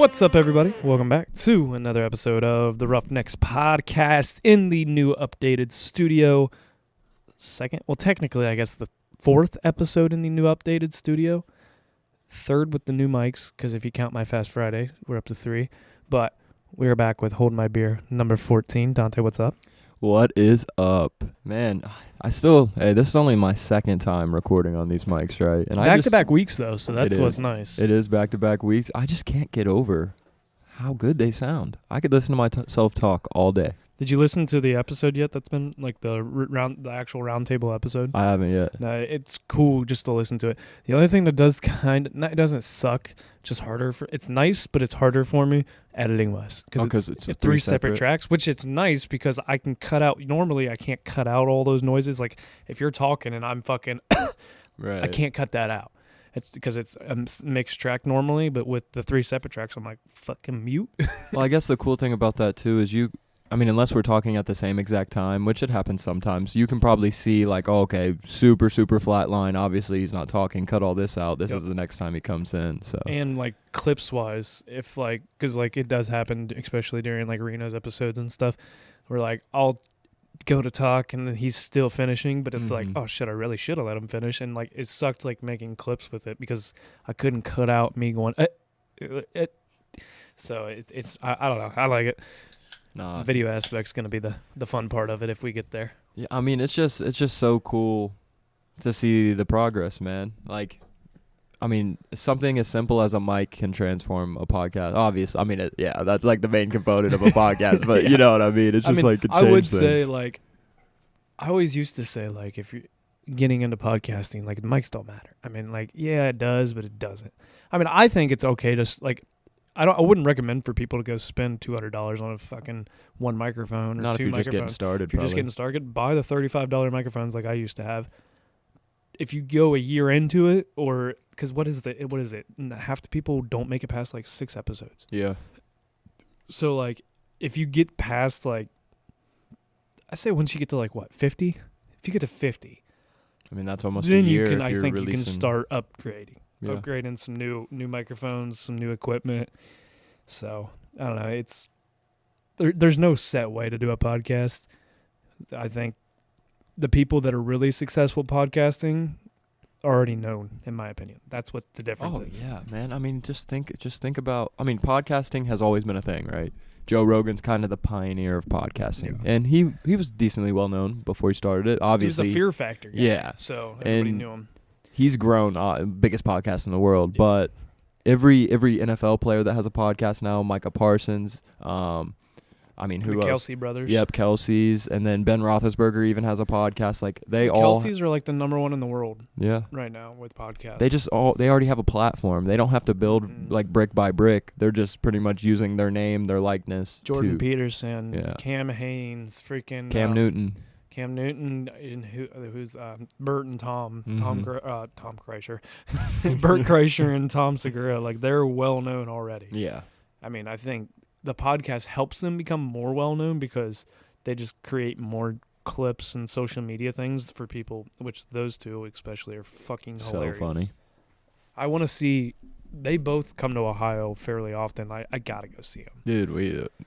What's up, everybody? Welcome back to another episode of the Roughnecks podcast in the new updated studio. Technically, I guess the fourth episode in the new updated studio. Third with the new mics, because if you count my Fast Friday, we're up to 3. But we're back with Hold My Beer, number 14. Dante, what's up? What is up? Man, this is only my second time recording on these mics, right? And Back-to-back weeks, though, so that's what's nice. It is back-to-back weeks. I just can't get over how good they sound. I could listen to myself talk all day. Did you listen to the episode yet that's been, like, the actual roundtable episode? I haven't yet. No, it's cool just to listen to it. The only thing that does it doesn't suck, just harder it's nice, but it's harder for me editing-wise. Because it's three separate tracks, which it's nice because I can cut out, normally I can't cut out all those noises. Like, if you're talking and I'm fucking, right. I can't cut that out. It's because it's a mixed track normally, but with the 3 separate tracks, I'm like, fucking mute. Well, I guess the cool thing about that, too, is unless we're talking at the same exact time, which it happens sometimes, you can probably see, like, oh, okay, super, super flat line. Obviously, he's not talking. Cut all this out. This is the next time he comes in. So. And, like, clips-wise, if, like, because, like, it does happen, especially during, like, Reno's episodes and stuff, where, like, I'll go to talk, and then he's still finishing, but it's like, oh, shit, I really should have let him finish. And, like, it sucked, like, making clips with it because I couldn't cut out me going, So, I don't know. I like it. Nah. Video aspect's gonna be the fun part of it if we get there. Yeah, I mean it's just so cool to see the progress, man. Like, I mean, something as simple as a mic can transform a podcast. Obviously, I mean, that's like the main component of a podcast. But you know what I mean? It's just like it I would things. Say like, I always used to say like if you're getting into podcasting, like the mics don't matter. I mean, like it does, but it doesn't. I mean, I think it's okay to like. I wouldn't recommend for people to go spend $200 on a fucking one microphone or not 2 if you're microphones. Just getting started. If you're just getting started, buy the $35 microphones like I used to have. If you go a year into it, or because what is it? Half the people don't make it past like 6 episodes. Yeah. So like, if you get past like, I say once you get to like what 50, if you get to 50, I mean that's almost then a year. I think you can start upgrading. Yeah. Upgrading some new microphones, some new equipment. So I don't know. There's no set way to do a podcast. I think the people that are really successful podcasting are already known, in my opinion. That's what the difference is. Oh yeah, man. I mean, just think about. I mean, podcasting has always been a thing, right? Joe Rogan's kind of the pioneer of podcasting, and he was decently well known before he started it. Obviously, he was the Fear Factor guy, yeah. So everybody knew him. He's grown, biggest podcast in the world, but every NFL player that has a podcast now, Micah Parsons, I mean, who else? Kelce brothers. Yep, Kelce's, and then Ben Roethlisberger even has a podcast. Like the Kelce's are like the number one in the world. Yeah. Right now with podcasts. They already have a platform. They don't have to build like brick by brick. They're just pretty much using their name, their likeness. Jordan Peterson, Cam Haines, freaking Cam Newton. Cam Newton, and who's Bert and Tom, Tom Kreischer, Bert Kreischer and Tom Segura. Like they're well known already. Yeah, I mean, I think the podcast helps them become more well known because they just create more clips and social media things for people. Which those two especially are fucking hilarious. So funny. I want to see. They both come to Ohio fairly often. I gotta go see them. Dude,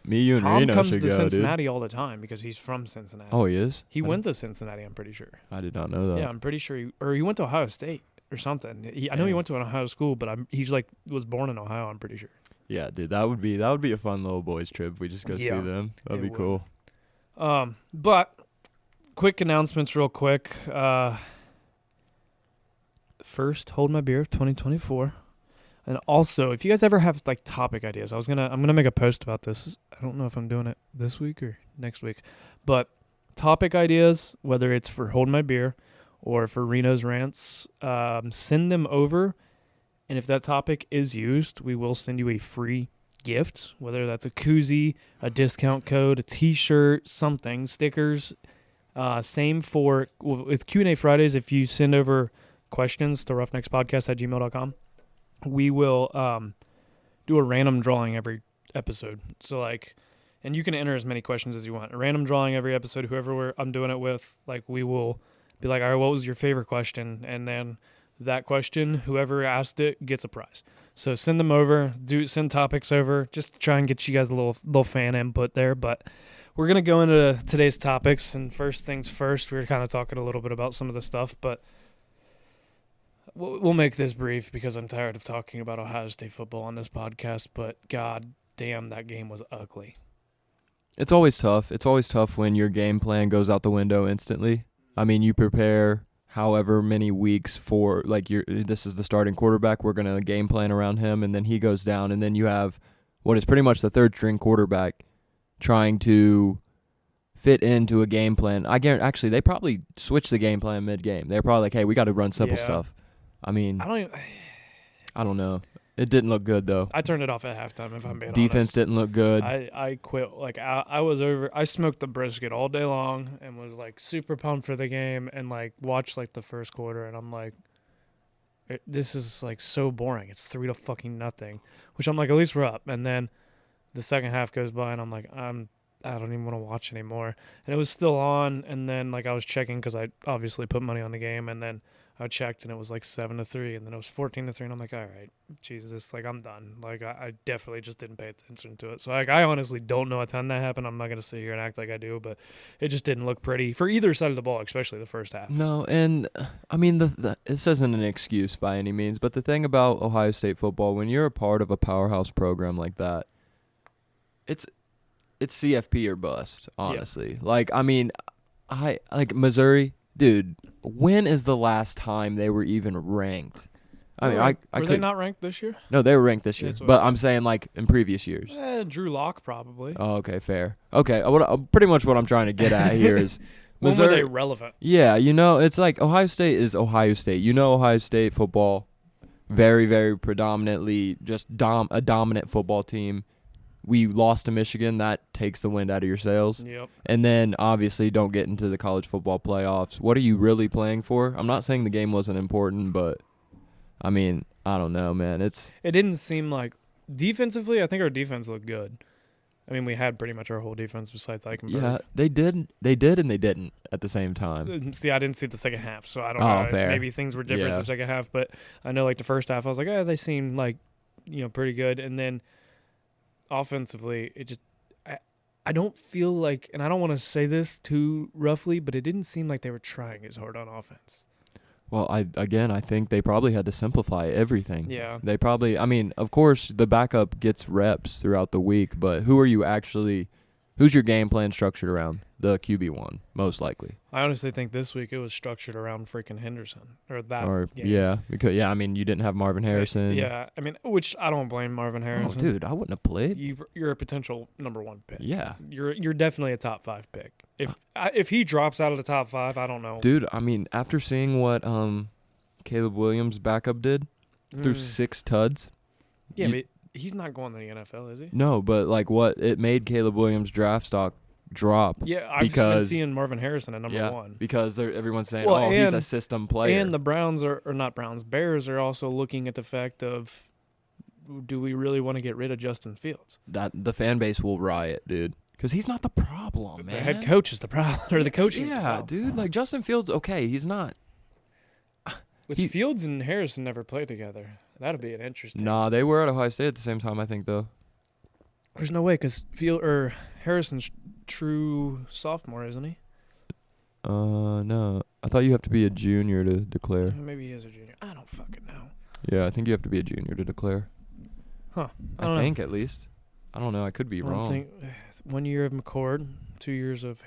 me, you, and Reno Tom comes should to go, Cincinnati dude. all the time because he's from Cincinnati. Oh, he is? He went to Cincinnati, I'm pretty sure. I did not know that. Yeah, I'm pretty sure he went to Ohio State or something. I know he went to an Ohio school, but he's like was born in Ohio, I'm pretty sure. Yeah, dude, that would be a fun little boys trip if we just go see them. That'd be cool. But quick announcements real quick. First, Hold My Beer 2024. And also, if you guys ever have like topic ideas, I'm gonna make a post about this. I don't know if I'm doing it this week or next week, but topic ideas, whether it's for Hold My Beer or for Reno's Rants, send them over. And if that topic is used, we will send you a free gift, whether that's a koozie, a discount code, a T-shirt, something, stickers. Same for with Q&A Fridays. If you send over questions to roughneckspodcast@gmail.com. we will do a random drawing every episode. So, like, and you can enter as many questions as you want. A random drawing every episode, whoever I'm doing it with, like, we will be like, all right, what was your favorite question? And then that question, whoever asked it gets a prize. So send them over, send topics over, just to try and get you guys a little fan input there. But we're going to go into today's topics, and first things first, we were kind of talking a little bit about some of the stuff, but we'll make this brief because I'm tired of talking about Ohio State football on this podcast, but god damn, that game was ugly. It's always tough. It's always tough when your game plan goes out the window instantly. I mean, you prepare however many weeks for, like, this is the starting quarterback, we're going to game plan around him, and then he goes down, and then you have what is pretty much the third-string quarterback trying to fit into a game plan. I guarantee, actually, they probably switched the game plan mid-game. They're probably like, hey, we got to run simple stuff. I mean, I don't know. It didn't look good, though. I turned it off at halftime, if I'm being honest. Defense didn't look good. I quit. Like, I smoked the brisket all day long and was, like, super pumped for the game and, like, watched, like, the first quarter, and I'm like, this is, like, so boring. It's 3-0, which I'm like, at least we're up. And then the second half goes by, and I'm like, I don't even want to watch anymore. And it was still on, and then, like, I was checking because I obviously put money on the game, and then I checked, and it was, like, 7-3, and then it was 14-3, and I'm like, all right, Jesus, like, I'm done. Like, I definitely just didn't pay attention to it. So, like, I honestly don't know a ton that happened. I'm not going to sit here and act like I do, but it just didn't look pretty for either side of the ball, especially the first half. No, and, I mean, this isn't an excuse by any means, but the thing about Ohio State football, when you're a part of a powerhouse program like that, it's CFP or bust, honestly. Yeah. Like, I mean, like Missouri, dude, when is the last time they were even ranked? I mean, were they not ranked this year? No, they were ranked this year. But I'm saying, like, in previous years. Drew Lock probably. Oh, okay, fair. Okay, pretty much what I'm trying to get at here is Missouri. When were they relevant? Yeah, it's like Ohio State is Ohio State. Ohio State football, very, very predominantly just a dominant football team. We lost to Michigan. That takes the wind out of your sails. Yep. And then, obviously, don't get into the college football playoffs. What are you really playing for? I'm not saying the game wasn't important, but, I mean, I don't know, man. It didn't seem like – defensively, I think our defense looked good. I mean, we had pretty much our whole defense besides Eichenberg. Yeah, they did and they didn't at the same time. See, I didn't see the second half, so I don't know. Fair. Maybe things were different the second half, but I know, like, the first half, I was like, they seemed like, pretty good. And then – offensively, it just I don't feel like, and I don't want to say this too roughly, but it didn't seem like they were trying as hard on offense. Well, I think they probably had to simplify everything. Yeah. They probably, I mean, of course, the backup gets reps throughout the week, but who's your game plan structured around? The QB1, most likely. I honestly think this week it was structured around freaking Henderson game. Yeah, because I mean, you didn't have Marvin Harrison. Yeah, I mean, which I don't blame Marvin Harrison. Oh, dude, I wouldn't have played. You're a potential number 1 pick. Yeah, you're definitely a top 5 pick. If he drops out of the top 5, I don't know. Dude, I mean, after seeing what Caleb Williams' backup did through 6 tuds. Yeah, but he's not going to the NFL, is he? No, but like what it made Caleb Williams' draft stock drop. Yeah, I've just been seeing Marvin Harrison at number 1. Because everyone's saying, he's a system player. And the Bears are also looking at the fact of, do we really want to get rid of Justin Fields? That the fan base will riot, dude. Because he's not the problem, man. The head coach is the problem, or the coaching. Yeah, dude. Like Justin Fields, okay, he's not. Fields and Harrison never played together. That'd be an interesting. Nah, they were at Ohio State at the same time, I think, though. There's no way, because Harrison's true sophomore, isn't he? No. I thought you have to be a junior to declare. Maybe he is a junior. I don't fucking know. Yeah, I think you have to be a junior to declare. Huh. I think, at least. I don't know. I could be wrong. 1 year of McCord, 2 years of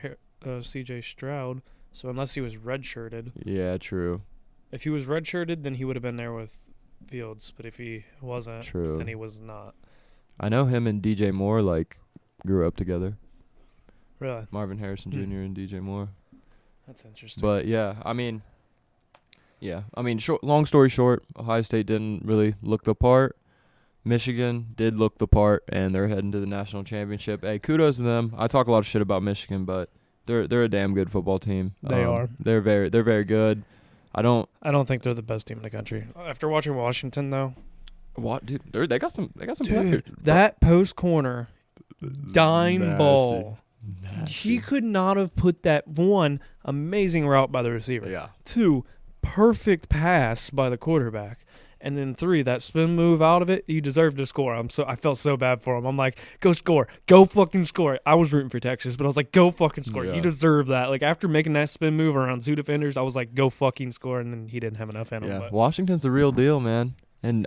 C.J. Stroud. So unless he was redshirted. Yeah, true. If he was redshirted, then he would have been there with Fields. But if he wasn't, then he was not. I know him and DJ Moore, like, grew up together. Really? Marvin Harrison Jr. and DJ Moore. That's interesting. But, I mean, long story short, Ohio State didn't really look the part. Michigan did look the part, and they're heading to the national championship. Hey, kudos to them. I talk a lot of shit about Michigan, but they're a damn good football team. They are. They're very good. I don't think they're the best team in the country. After watching Washington, though. What, dude? They got some players. That post corner dime ball. Nasty. He could not have put that, 1, amazing route by the receiver. Yeah. 2, perfect pass by the quarterback. And then 3, that spin move out of it, you deserve to score. I felt so bad for him. I'm like, go score. Go fucking score. I was rooting for Texas, but I was like, go fucking score. Yeah. You deserve that. Like, after making that spin move around 2 defenders, I was like, go fucking score. And then he didn't have enough in him. Yeah, But Washington's the real deal, man. And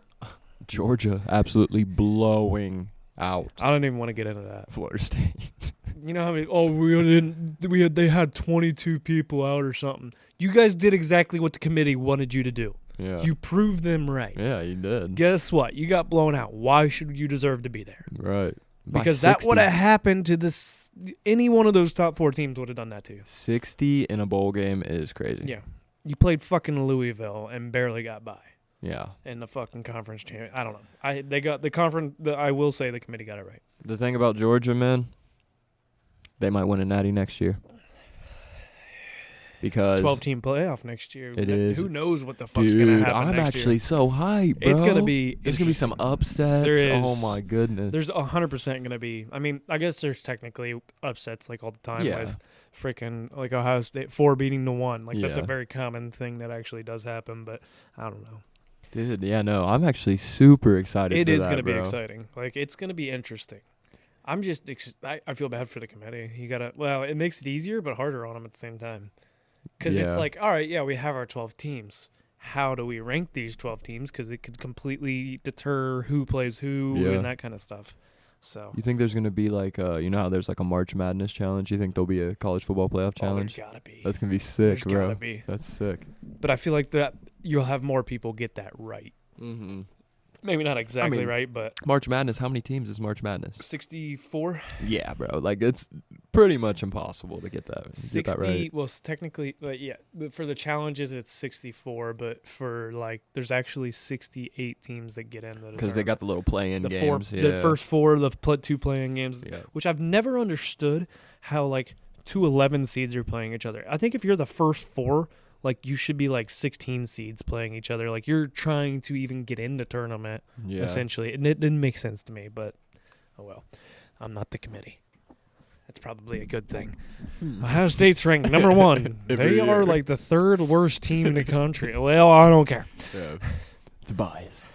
Georgia absolutely blowing out I don't even want to get into that. Florida State. You know how many, they had 22 people out or something. You guys did exactly what the committee wanted you to do. Yeah. You proved them right. Yeah, you did. Guess what? You got blown out. Why should you deserve to be there? Right. By Because that 60. would have happened to this. Any one of those top 4 teams would have done that to you. 60 in a bowl game is crazy. Yeah. You played fucking Louisville and barely got by Yeah. in the fucking conference champion. I don't know. They got the conference. I will say the committee got it right. The thing about Georgia, man, they might win a natty next year. Because 12-team playoff next year. It is. Who knows what the fuck's going to happen I'm next actually year. so hyped, bro. It's going to be. There's going to be some upsets. There is. Oh, my goodness. There's 100% going to be. I mean, I guess there's technically upsets like all the time Yeah. with freaking like Ohio State 4 beating to 1. Like that's a Yeah. very common thing that actually does happen, but I don't know. Dude, yeah, no, I'm actually super excited It for is that, going to be bro. exciting. Like it's going to be interesting. I'm just I feel bad for the committee. You got to it makes it easier but harder on them at the same time. Cuz it's Yeah. like, all right, yeah, we have our 12 teams. How do we rank these 12 teams cuz it could completely deter who plays who Yeah. and that kind of stuff. So You think there's going to be like, you know how there's like a March Madness challenge? You think there'll be a college football playoff challenge? there's got to be. That's going to be sick, There's bro. gotta be. That's sick. But I feel like that you'll have more people get that right. Mm-hmm. Maybe not exactly mean- right, but March Madness, how many teams is March Madness? 64, Yeah, bro. Like, it's pretty much impossible to get that, 60. get that right. Well, technically, yeah. For the challenges, it's 64, but for like, there's actually 68 teams that get in. Because they got the little play-in the games. the first 4, the 2 playing games, Yeah. which I've never understood how like 2 11 seeds are playing each other. I think if you're the first 4. Like, you should be, like, 16 seeds playing each other. Like, you're trying to even get in the tournament, Yeah. essentially. And it didn't make sense to me, but, oh, well. I'm not the committee. That's probably a good thing. Ohio State's ranked number 1. Every They are, year. like, the 3rd worst team in the country. Well, I don't care. Yeah. It's bias.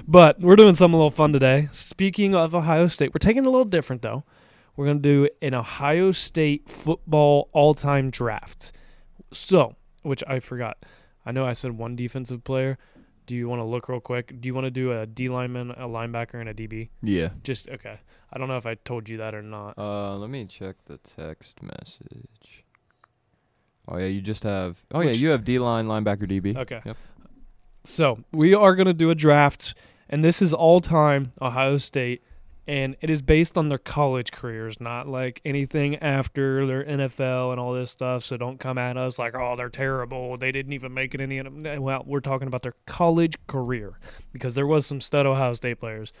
But we're doing something a little fun today. Speaking of Ohio State, we're taking it a little different, though. We're going to do an Ohio State football all-time draft. So, which I forgot. I know I said 1 defensive player. Do you want to look real quick? Do you want to do a D lineman, a linebacker, and a DB? Yeah. Just, okay. I don't know if I told you that or not. Let me check the text message. Oh, yeah, you just have... Oh, Which- yeah, you have D-line, linebacker, DB. Okay. Yep. So, we are going to do a draft, and this is all-time Ohio State, and it is based on their college careers, not like anything after their NFL and all this stuff. So don't come at us like, oh, they're terrible. They didn't even make it in the... Well, we're talking about their college career because there was some stud Ohio State players.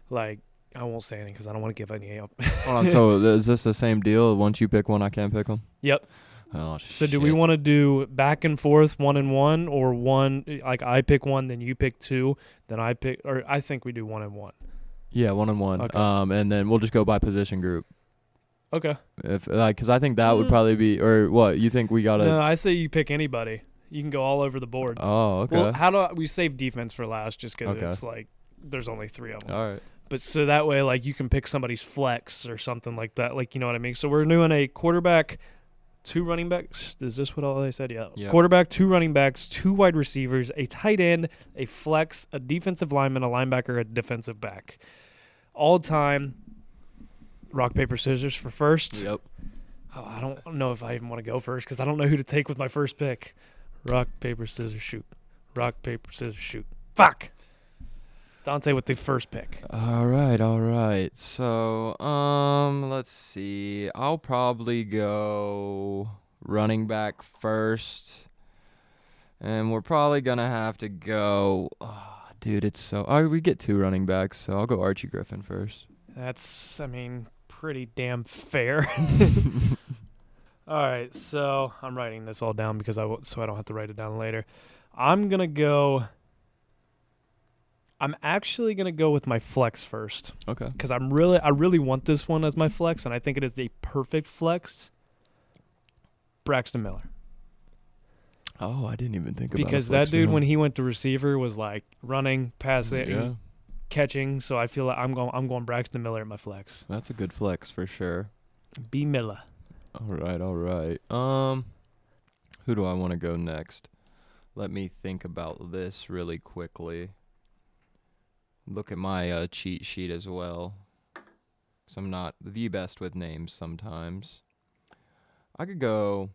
Like, I won't say anything because I don't want to give any up. Hold on, so is this the same deal? Once you pick one, I can't pick them? Yep. Oh, So do we want to do back and forth 1 and 1 or one, like I pick 1, then you pick 2, then I pick, or I think we do 1 and 1. Yeah, 1 and 1. Okay. And then we'll just go by position group. Okay. If because I think that would probably be, or what, you think we got to... No, I say you pick anybody. You can go all over the board. Oh, okay. Well, how do we save defense for last just because Okay. it's like there's only 3 of them. All right. But so that way, like, you can pick somebody's flex or something like that. Like, you know what I mean? So we're doing a quarterback, 2 running backs. Is this what all I said? Yeah. Yeah. Quarterback, 2 running backs, 2 wide receivers, a tight end, a flex, a defensive lineman, a linebacker, a defensive back. All time, rock, paper, scissors for first. Yep. Oh, I don't know if I even want to go first because I don't know who to take with my first pick. Rock, paper, scissors, shoot. Rock, paper, scissors, shoot. Fuck! Dante with the first pick. All right. So, let's see. I'll probably go running back first. And we're probably going to have to go... Oh, dude, it's so... Oh, we get 2 running backs, so I'll go Archie Griffin first. That's, I mean, pretty damn fair. All right, so I'm writing this all down because so I don't have to write it down later. I'm actually gonna go with my flex first Okay. because I really want this one as my flex, and I think it is the perfect flex. Braxton Miller. Oh, I didn't even think about because a flex that for dude, him. when he went to receiver, was like running, passing, Yeah, catching. So I feel like I'm going Braxton Miller at my flex. that's a good flex for sure. B Miller. All right, all right. Who do I want to go next? Let me think about this really quickly. Look at my cheat sheet as well, 'cause I'm not the best with names sometimes. I could go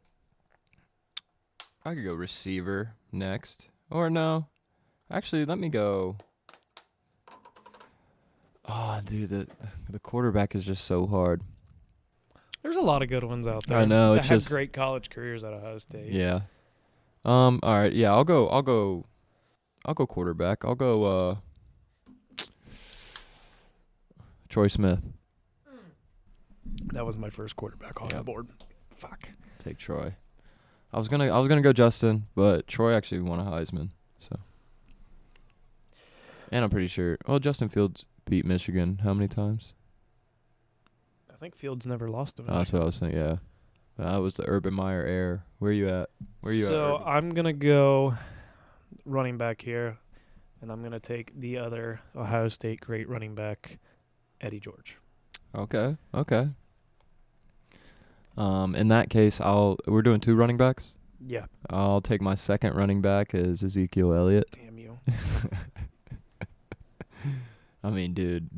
receiver next. Or no. Actually, let me go. Oh, dude, the quarterback is just so hard. There's a lot of good ones out there. I know, that it's had just great college careers at Ohio State. yeah. All right, yeah, I'll go quarterback. I'll go Troy Smith. That was my first quarterback on the board. Fuck. Take Troy. I was gonna go Justin, but Troy actually won a Heisman, so. And I'm pretty sure. Well, Justin Fields beat Michigan how many times? I think Fields never lost to Oh, that's what I was thinking. Yeah, that was the Urban Meyer error. Where you at? So Urban? I'm gonna go running back here, and I'm gonna take the other Ohio State great running back, Eddie George. Okay. In that case, we're doing 2 running backs. Yeah. I'll take my second running back is Ezekiel Elliott. Damn you. I mean, dude,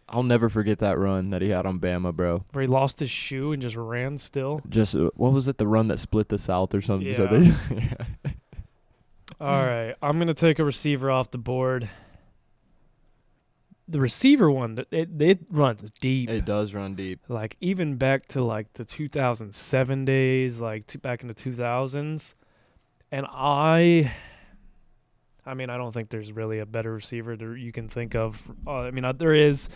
I'll never forget that run that he had on Bama, bro. Where he lost his shoe and just ran still. Just what was it? The run that split the South or something? Yeah. So All right. I'm gonna take a receiver off the board. The receiver one, it runs deep. It does run deep. Like even back to like the 2007 days, like back in the 2000s, and I mean, I don't think there's really a better receiver that you can think of. There is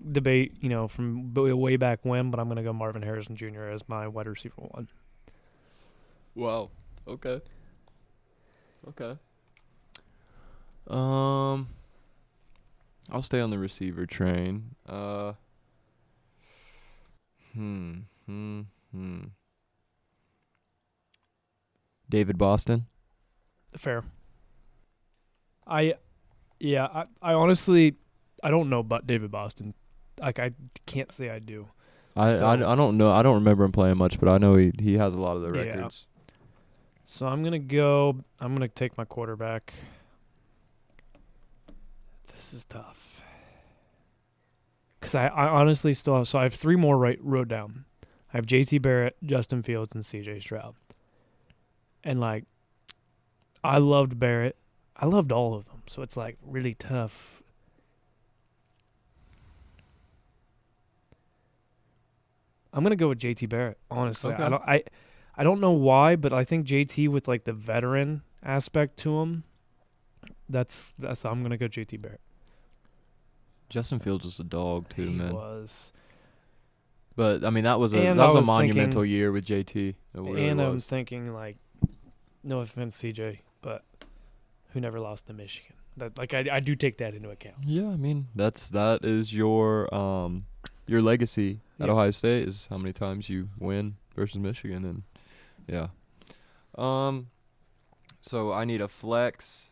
debate, from way back when, but I'm gonna go Marvin Harrison Jr. as my wide receiver one. Wow. Okay. I'll stay on the receiver train. David Boston. Fair. I honestly, I don't know about David Boston. Like, I can't say I do. I don't know. I don't remember him playing much, but I know he has a lot of the records. So I'm going to take my quarterback. This is tough. Because I honestly still have, so I have 3 more wrote down. I have JT Barrett, Justin Fields, and CJ Stroud. And, like, I loved Barrett. I loved all of them. So it's, like, really tough. I'm going to go with JT Barrett, honestly. Okay. I don't know why, but I think JT with, like, the veteran aspect to him, that's I'm going to go JT Barrett. Justin Fields was a dog too, man. He was. But I mean, that was a monumental year with JT. I'm thinking, like, no offense, CJ, but who never lost to Michigan? I do take that into account. Yeah, I mean, that is your legacy at Ohio State is how many times you win versus Michigan, and yeah. So I need a flex.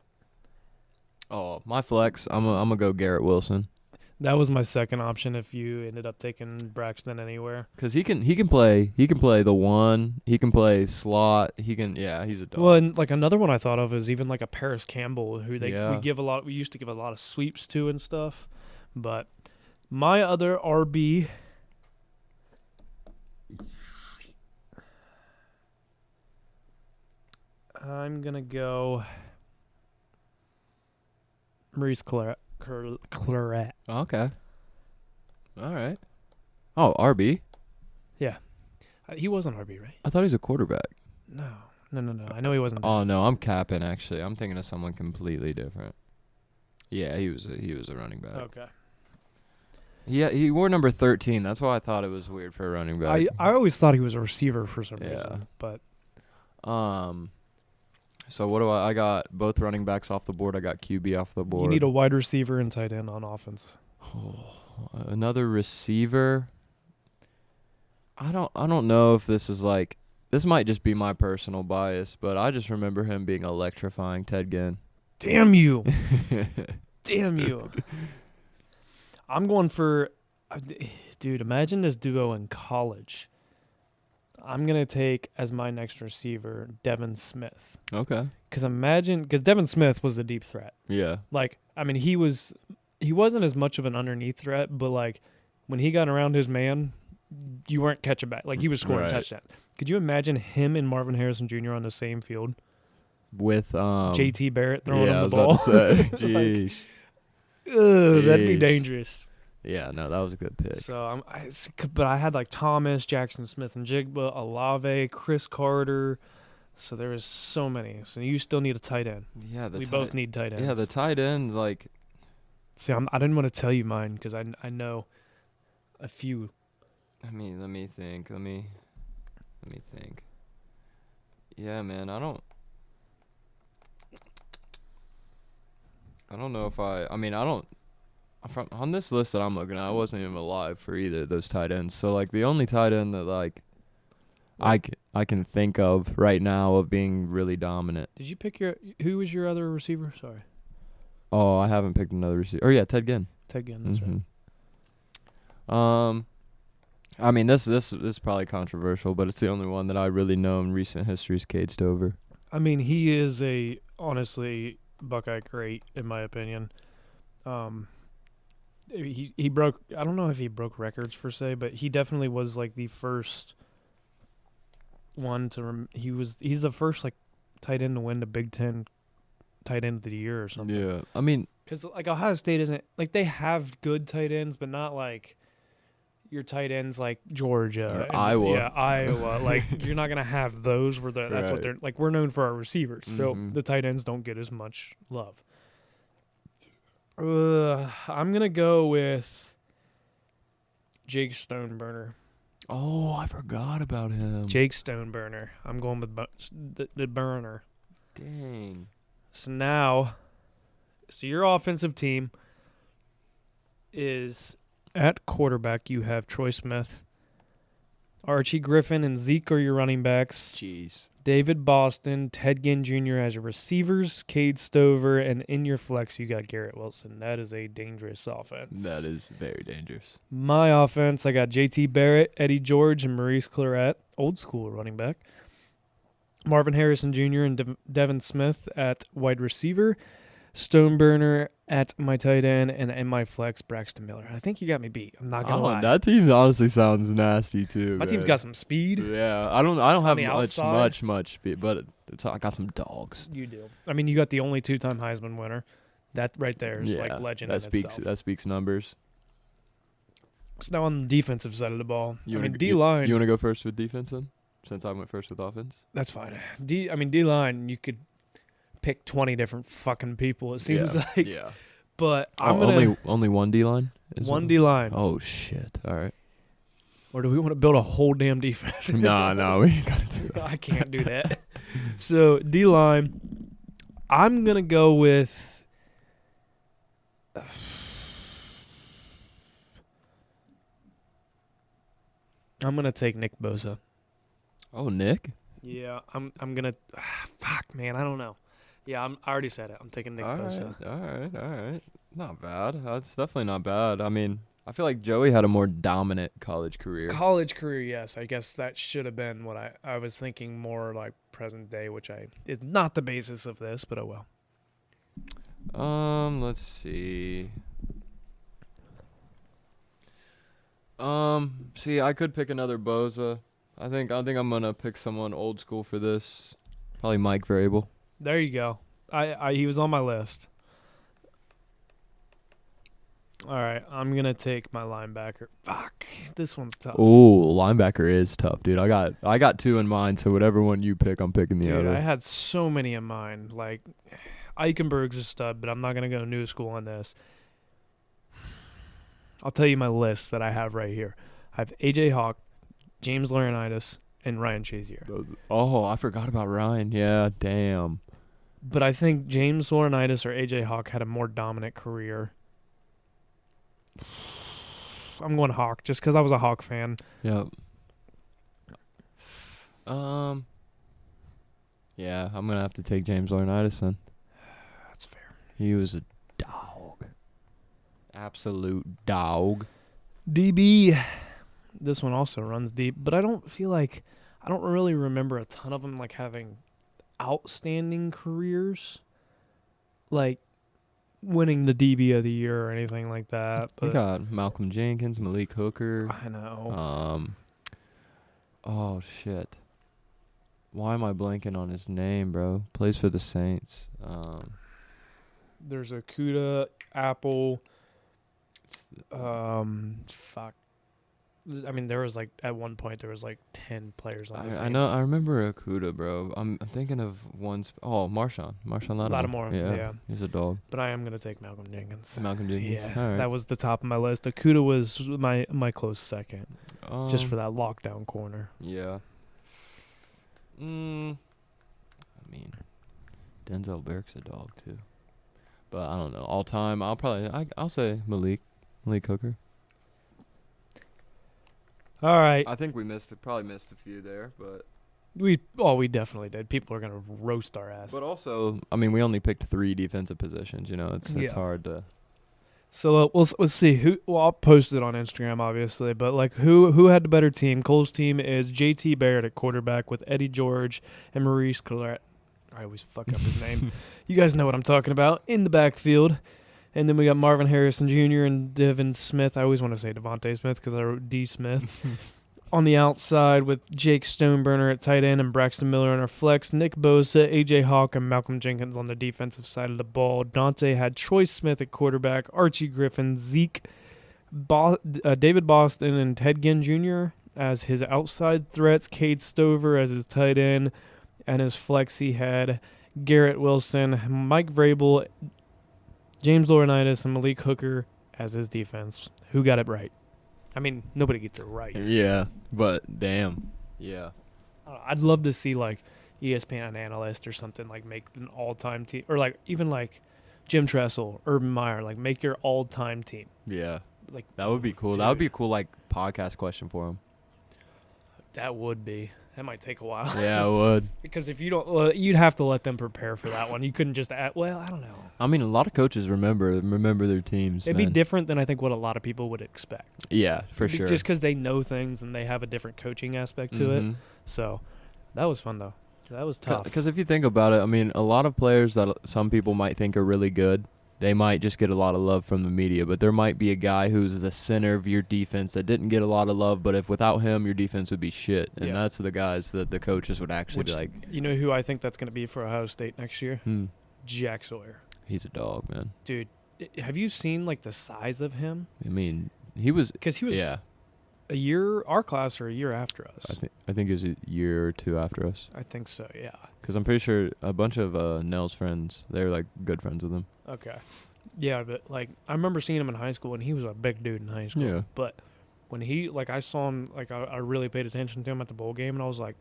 Oh, my flex. I'm gonna go Garrett Wilson. That was my second option if you ended up taking Braxton anywhere. Cause he can play the one. He can play slot. He's a dog. Well, and like another one I thought of is even like a Paris Campbell, who we used to give a lot of sweeps to and stuff. But my other RB, I'm gonna go Maurice Claret. Okay. All right. Oh, RB? Yeah. He was an RB, right? I thought he was a quarterback. No. I know he wasn't. Oh, no, I'm capping, actually. I'm thinking of someone completely different. Yeah, he was a running back. Okay. Yeah, he wore number 13. That's why I thought it was weird for a running back. I always thought he was a receiver for some reason, but so what do I got both running backs off the board. I got QB off the board. You need a wide receiver and tight end on offense. Another receiver. I don't know if this is like this might just be my personal bias, but I just remember him being electrifying, Ted Ginn. Damn you. Damn you. I'm going for, dude, imagine this duo in college. I'm going to take as my next receiver Devin Smith. Okay. Because Devin Smith was a deep threat. Yeah. Like, I mean, he wasn't as much of an underneath threat, but like when he got around his man, you weren't catching back. Like he was scoring touchdowns. Could you imagine him and Marvin Harrison Jr. on the same field? With JT Barrett throwing him the ball. ball. Jeez. That'd be dangerous. Yeah, no, that was a good pick. So but I had like Thomas, Jackson Smith and Jigba, Olave, Chris Carter. So there was so many. So you still need a tight end. Yeah, we both need tight ends. Yeah, the tight end, like. See, I didn't want to tell you mine because I know a few. Let me think. Let me think. Yeah, man, I don't know if on this list that I'm looking at, I wasn't even alive for either of those tight ends. So like the only tight end that like I can think of right now of being really dominant. Did you pick who was your other receiver? Sorry. Oh, I haven't picked another receiver. Oh yeah, Ted Ginn. Ted Ginn, that's right. I mean this is probably controversial, but it's the only one that I really know in recent history is Cade Stover. I mean, he is honestly Buckeye great in my opinion. He broke, I don't know if he broke records per se, but he definitely was like the first one to he's the first like tight end to win the Big Ten tight end of the year or something. Yeah, I mean, because like Ohio State isn't like they have good tight ends, but not like your tight ends like Georgia or Iowa. Yeah, Iowa. Like you're not gonna have those where that's what they're like. We're known for our receivers, so the tight ends don't get as much love. I'm gonna go with Jake Stoneburner. Oh, I forgot about him. Jake Stoneburner. I'm going with the burner. Dang. So your offensive team is at quarterback. You have Troy Smith, Archie Griffin, and Zeke are your running backs. Jeez. David Boston, Ted Ginn Jr. as your receivers, Cade Stover, and in your flex you got Garrett Wilson. That is a dangerous offense. That is very dangerous. My offense, I got JT Barrett, Eddie George, and Maurice Claret, old school running back. Marvin Harrison Jr. and Devin Smith at wide receiver. Stoneburner at my tight end, and in my flex, Braxton Miller. I think you got me beat. I'm not gonna lie. That team honestly sounds nasty too. My team's got some speed. Yeah, I don't have much speed, but I got some dogs. You do. I mean, you got the only 2-time Heisman winner. That right there is like legend. That speaks numbers. So now on the defensive side of the ball, D-line. You want to go first with defense then? Since I went first with offense? That's fine. D-line, you could pick 20 different fucking people, it seems like. Yeah. But only one D-line? One D-line. Oh, shit. All right. Or do we want to build a whole damn defense? No, we ain't got to do that. I can't do that. So, D-line, I'm going to go with... I'm going to take Nick Bosa. Oh, Nick? Yeah, I'm gonna. Fuck, man, I don't know. Yeah, I already said it. I'm taking Nick Bosa. All right. Not bad. That's definitely not bad. I mean, I feel like Joey had a more dominant college career. Yes. I guess that should have been what I was thinking more like present day, which is not the basis of this, but oh well. Let's see. See, I could pick another Bosa. I think I'm gonna pick someone old school for this. Probably Mike Vrabel. There you go. He was on my list. All right, I'm gonna take my linebacker. Fuck, this one's tough. Ooh, linebacker is tough, dude. I got two in mind, so whatever one you pick, I'm picking the other. Dude, I had so many in mind. Like, Eichenberg's a stud, but I'm not gonna go new school on this. I'll tell you my list that I have right here. I have AJ Hawk, James Laurinaitis, and Ryan Shazier. Oh, I forgot about Ryan. Yeah, damn. But I think James Laurinaitis or AJ Hawk had a more dominant career. I'm going Hawk just because I was a Hawk fan. Yeah. Yeah, I'm gonna have to take James Laurinaitis then. That's fair. He was a dog. Absolute dog. DB. This one also runs deep, but I don't really remember a ton of them like having outstanding careers, like winning the DB of the year or anything like that. We But got Malcolm Jenkins, Malik Hooker. I know. Oh shit. Why am I blanking on his name, bro? Plays for the Saints. There's Akuda, Apple. Fuck. I mean, there was like at one point there was like 10 players on the Saints. I know. I remember Akuda, bro. I'm thinking of one. Marshawn Lattimore. Yeah, He's a dog. but I am gonna take Malcolm Jenkins. Malcolm Jenkins. Yeah, All right. that was the top of my list. Akuda was my close second, just for that lockdown corner. Yeah. I mean, Denzel Burke's a dog too, but I don't know. All time, I'll say Malik Hooker. All right, I think we probably missed a few there, but we definitely did. People are gonna roast our ass. but also, I mean, we only picked 3 defensive positions. You know, it's Yeah. hard to. So let's see who. Well, I'll post it on Instagram, obviously. But like, who had the better team? Cole's team is J.T. Barrett at quarterback with Eddie George and Maurice Clarett. I always fuck up his name. You guys know what I'm talking about. In the backfield, and then we got Marvin Harrison Jr. and Devin Smith. I always want to say Devontae Smith because I wrote D. Smith. On the outside with Jake Stoneburner at tight end and Braxton Miller on our flex, Nick Bosa, A.J. Hawk, and Malcolm Jenkins on the defensive side of the ball. Dante had Troy Smith at quarterback, Archie Griffin, Zeke, David Boston, and Ted Ginn Jr. as his outside threats, Cade Stover as his tight end, and his flex he had Garrett Wilson, Mike Vrabel, James Laurinaitis, and Malik Hooker as his defense. Who got it right? I mean, nobody gets it right. Yeah, but damn. Yeah. I'd love to see like ESPN analyst or something like make an all-time team, or like even like Jim Tressel, Urban Meyer, like make your all-time team. Yeah. Like That would be cool. dude, That would be a cool like podcast question for him. that would be. That might take a while. Yeah, it would. Because if you don't, you'd have to let them prepare for that one. You couldn't just add. Well, I don't know. I mean, a lot of coaches remember their teams. It'd man. be different than I think what a lot of people would expect. Yeah, for sure. Just because they know things and they have a different coaching aspect to it. So that was fun though. That was tough. Because if you think about it, I mean, a lot of players that some people might think are really good, they might just get a lot of love from the media. But there might be a guy who's the center of your defense that didn't get a lot of love, but if without him, your defense would be shit. And Yeah. that's the guys that the coaches would actually be like. You know who I think that's going to be for Ohio State next year? Hmm. Jack Sawyer. He's a dog, man. Dude, have you seen like the size of him? I mean, he was. Because he was Yeah, a year, our class, or a year after us. I think he was a year or 2 after us. I think so, yeah. Because I'm pretty sure a bunch of Nell's friends, they're like good friends with him. Okay. Yeah, but like I remember seeing him in high school, and he was a big dude in high school. Yeah. But when I saw him, like I really paid attention to him at the bowl game, and I was like,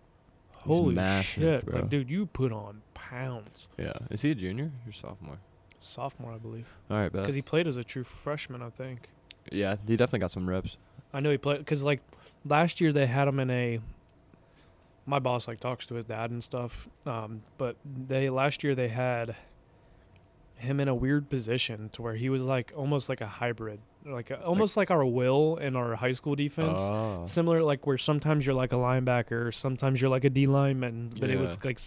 holy massive, shit. bro. Like, dude, you put on pounds. Yeah. Is he a junior or sophomore? Sophomore, I believe. All right, bet. Because he played as a true freshman, I think. Yeah, he definitely got some reps. I know he played, because like last year they had him in my boss like talks to his dad and stuff, but last year they had him in a weird position to where he was like almost like a hybrid, almost like our Will in our high school defense. Oh. Similar, like where sometimes you're like a linebacker, sometimes you're like a D lineman, but it was like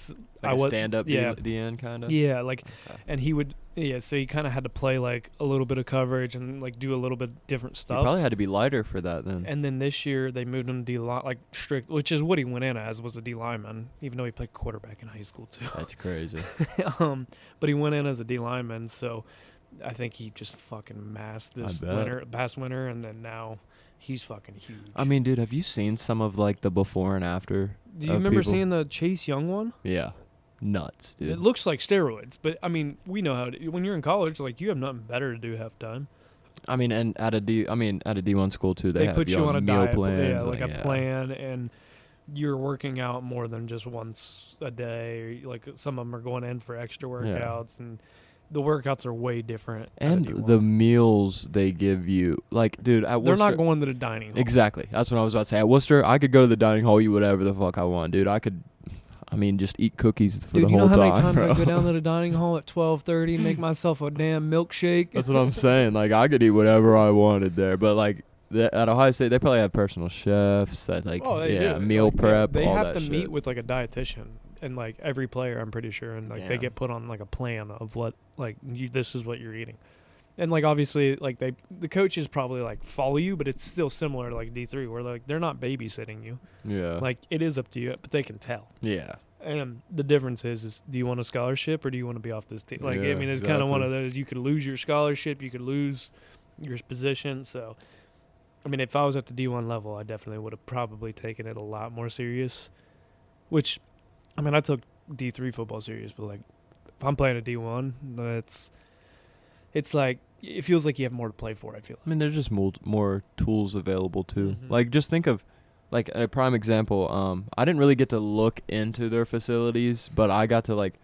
Like a stand-up yeah. the end kind of? Yeah, like, Okay. and he would, so he kind of had to play like a little bit of coverage and like do a little bit different He stuff. probably had to be lighter for that then. And then this year they moved him to D line, like strict, which is what he went in as, was a D lineman, even though he played quarterback in high school too. That's crazy. But he went in as a D lineman, so I think he just fucking masked this past winter, and then now he's fucking huge. I mean, dude, have you seen some of like the before and after? Do you remember people? seeing the Chase Young one? Yeah. Nuts, dude. It looks like steroids, but I mean, we know how when you're in college, like you have nothing better to do half time. I mean, and at a D1 school too, they have put you on a meal diet, plans, like a plan, and you're working out more than just once a day. Like some of them are going in for extra workouts, and the workouts are way different. And the meals they give you, like, dude, at Worcester, they're not going to the dining hall. Exactly. That's what I was about to say. At Worcester, I could go to the dining hall, eat whatever the fuck I want, dude. Just eat cookies for the whole time. Dude, you know how many times bro. I go down to the dining hall at 12:30, make myself a damn milkshake? That's what I'm saying. Like, I could eat whatever I wanted there, but like at Ohio State, they probably have personal chefs that meal prep. They all have that to shit. meet with like a dietitian and like every player, I'm pretty sure, and like they get put on like a plan of what this is what you're eating, and like obviously like the coaches probably like follow you, but it's still similar to like D3 where like they're not babysitting you. Yeah. Like it is up to you, but they can tell. Yeah. And the difference is do you want a scholarship or do you want to be off this team? Like, Yeah, I mean, it's kind of one of those, you could lose your scholarship, you could lose your position. So, I mean, if I was at the D1 level, I definitely would have probably taken it a lot more serious, which, I mean, I took D3 football serious, but like, if I'm playing a D1, it's like, it feels like you have more to play for, I feel like. I mean, there's just more tools available, too. Mhm. Like, just think of, like, a prime example, I didn't really get to look into their facilities, but I got to, like,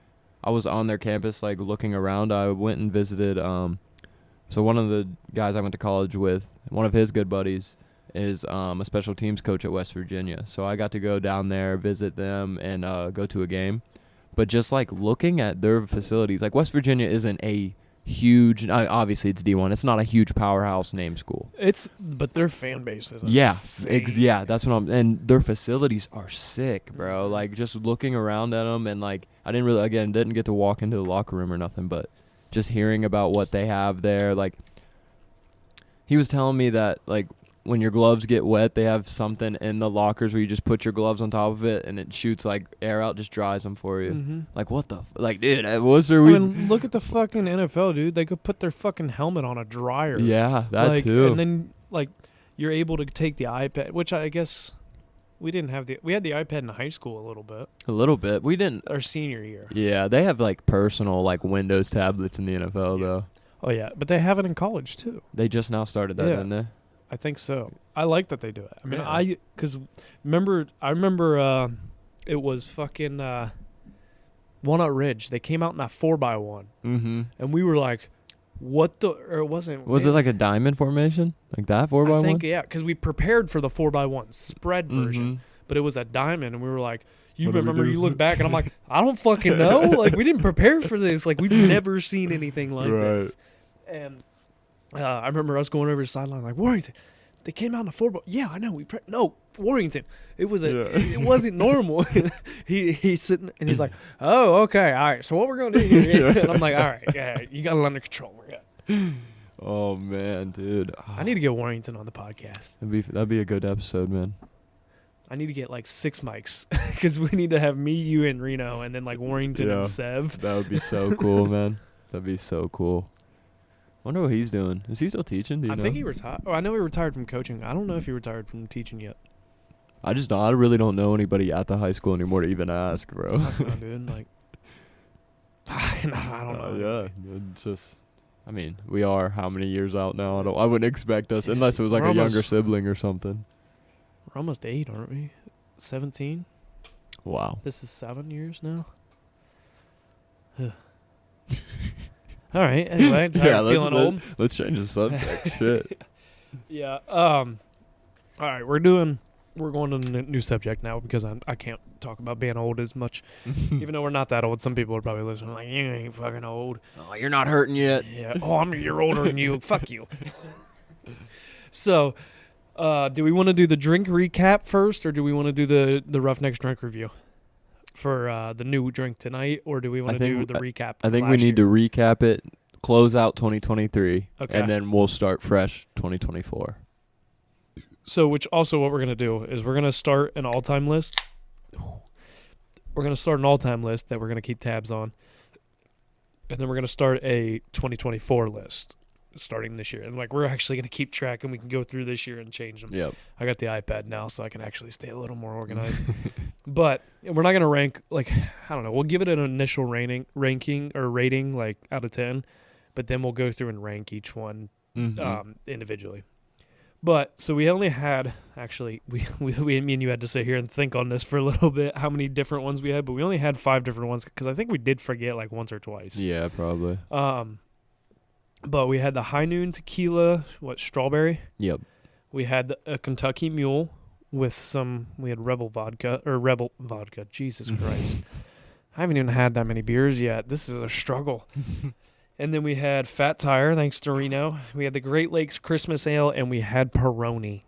I was on their campus, like, looking around. I went and visited, so one of the guys I went to college with, one of his good buddies, is a special teams coach at West Virginia. So I got to go down there, visit them, and go to a game. But just, like, looking at their facilities, like, West Virginia isn't a huge, obviously it's D1. It's not a huge powerhouse name school. But their fan base is Yeah, that's what and their facilities are sick, bro. Like, just looking around at them, and like, I didn't get to walk into the locker room or nothing, but just hearing about what they have there, like, he was telling me that, like, when your gloves get wet, they have something in the lockers where you just put your gloves on top of it and it shoots like air out, just dries them for you. Mm-hmm. Like, what the dude, at Worcester, we look at the fucking NFL, dude. They could put their fucking helmet on a dryer. Yeah, that too. And then like you're able to take the iPad, which I guess we didn't have we had the iPad in high school a little bit. We didn't. Our senior year. Yeah, they have like personal like Windows tablets in the NFL though. Oh yeah, but they have it in college too. They just now started that, didn't they? I think so. I like that they do it. I mean, because I remember it was fucking Walnut Ridge. They came out in that 4x1. Mm-hmm. And we were like, what the, or it wasn't. Was it like a diamond formation? Like that 4x1? I think, yeah, because we prepared for the 4x1 spread version, Mm-hmm. but it was a diamond, and we were like, you What do we remember, do? you look back, and I'm like, I don't fucking know. Like, we didn't prepare for this. Like, we've never seen anything like this. And I remember us going over the sideline like, Warrington, they came out in a 4x. Yeah, I know. No, Warrington. It was it wasn't normal. He's sitting and he's like, oh, okay, all right. So what we're gonna do here? And I'm like, all right, yeah, you got it under control. We're good. Oh man, dude. I need to get Warrington on the podcast. That'd be a good episode, man. I need to get like 6 mics because we need to have me, you, and Reno, and then like Warrington and Sev. That would be so cool, man. That'd be so cool. Wonder what he's doing. Is he still teaching? Do you know? I think he retired. Oh, I know he retired from coaching. I don't know if he retired from teaching yet. I really don't know anybody at the high school anymore to even ask, bro. I don't know, dude. Like, I don't know. Yeah, it's just. I mean, we are how many years out now? I wouldn't expect us unless it was like We're a younger sibling or something. We're almost 8, aren't we? 17. Wow. This is 7 years now. All right. Anyway, feeling old. Let's change the subject. Shit. Yeah. All right. We're going to a new subject now because I can't talk about being old as much, even though we're not that old. Some people are probably listening like, you ain't fucking old. Oh, you're not hurting yet. Yeah. Oh, I'm a year older than you. Fuck you. So, do we want to do the drink recap first, or do we want to do the Roughnecks drink review for the new drink tonight, or do we want to do the recap? I think we need to recap it, close out 2023, okay, and then we'll start fresh 2024. So, what we're going to do is we're going to start an all-time list. We're going to start an all-time list that we're going to keep tabs on. And then we're going to start a 2024 list starting this year. And, like, we're actually going to keep track, and we can go through this year and change them. Yep. I got the iPad now, so I can actually stay a little more organized. But we're not going to rank, like, I don't know. We'll give it an initial rating, like, out of 10. But then we'll go through and rank each one individually. But so we only had actually me and you had to sit here and think on this for a little bit how many different ones we had, but we only had 5 different ones because I think we did forget like once or twice. Yeah, probably. But we had the High Noon tequila, strawberry. Yep. We had a Kentucky Mule with we had Rebel vodka. Jesus Christ. I haven't even had that many beers yet. This is a struggle. And then we had Fat Tire, thanks to Reno. We had the Great Lakes Christmas Ale, and we had Peroni.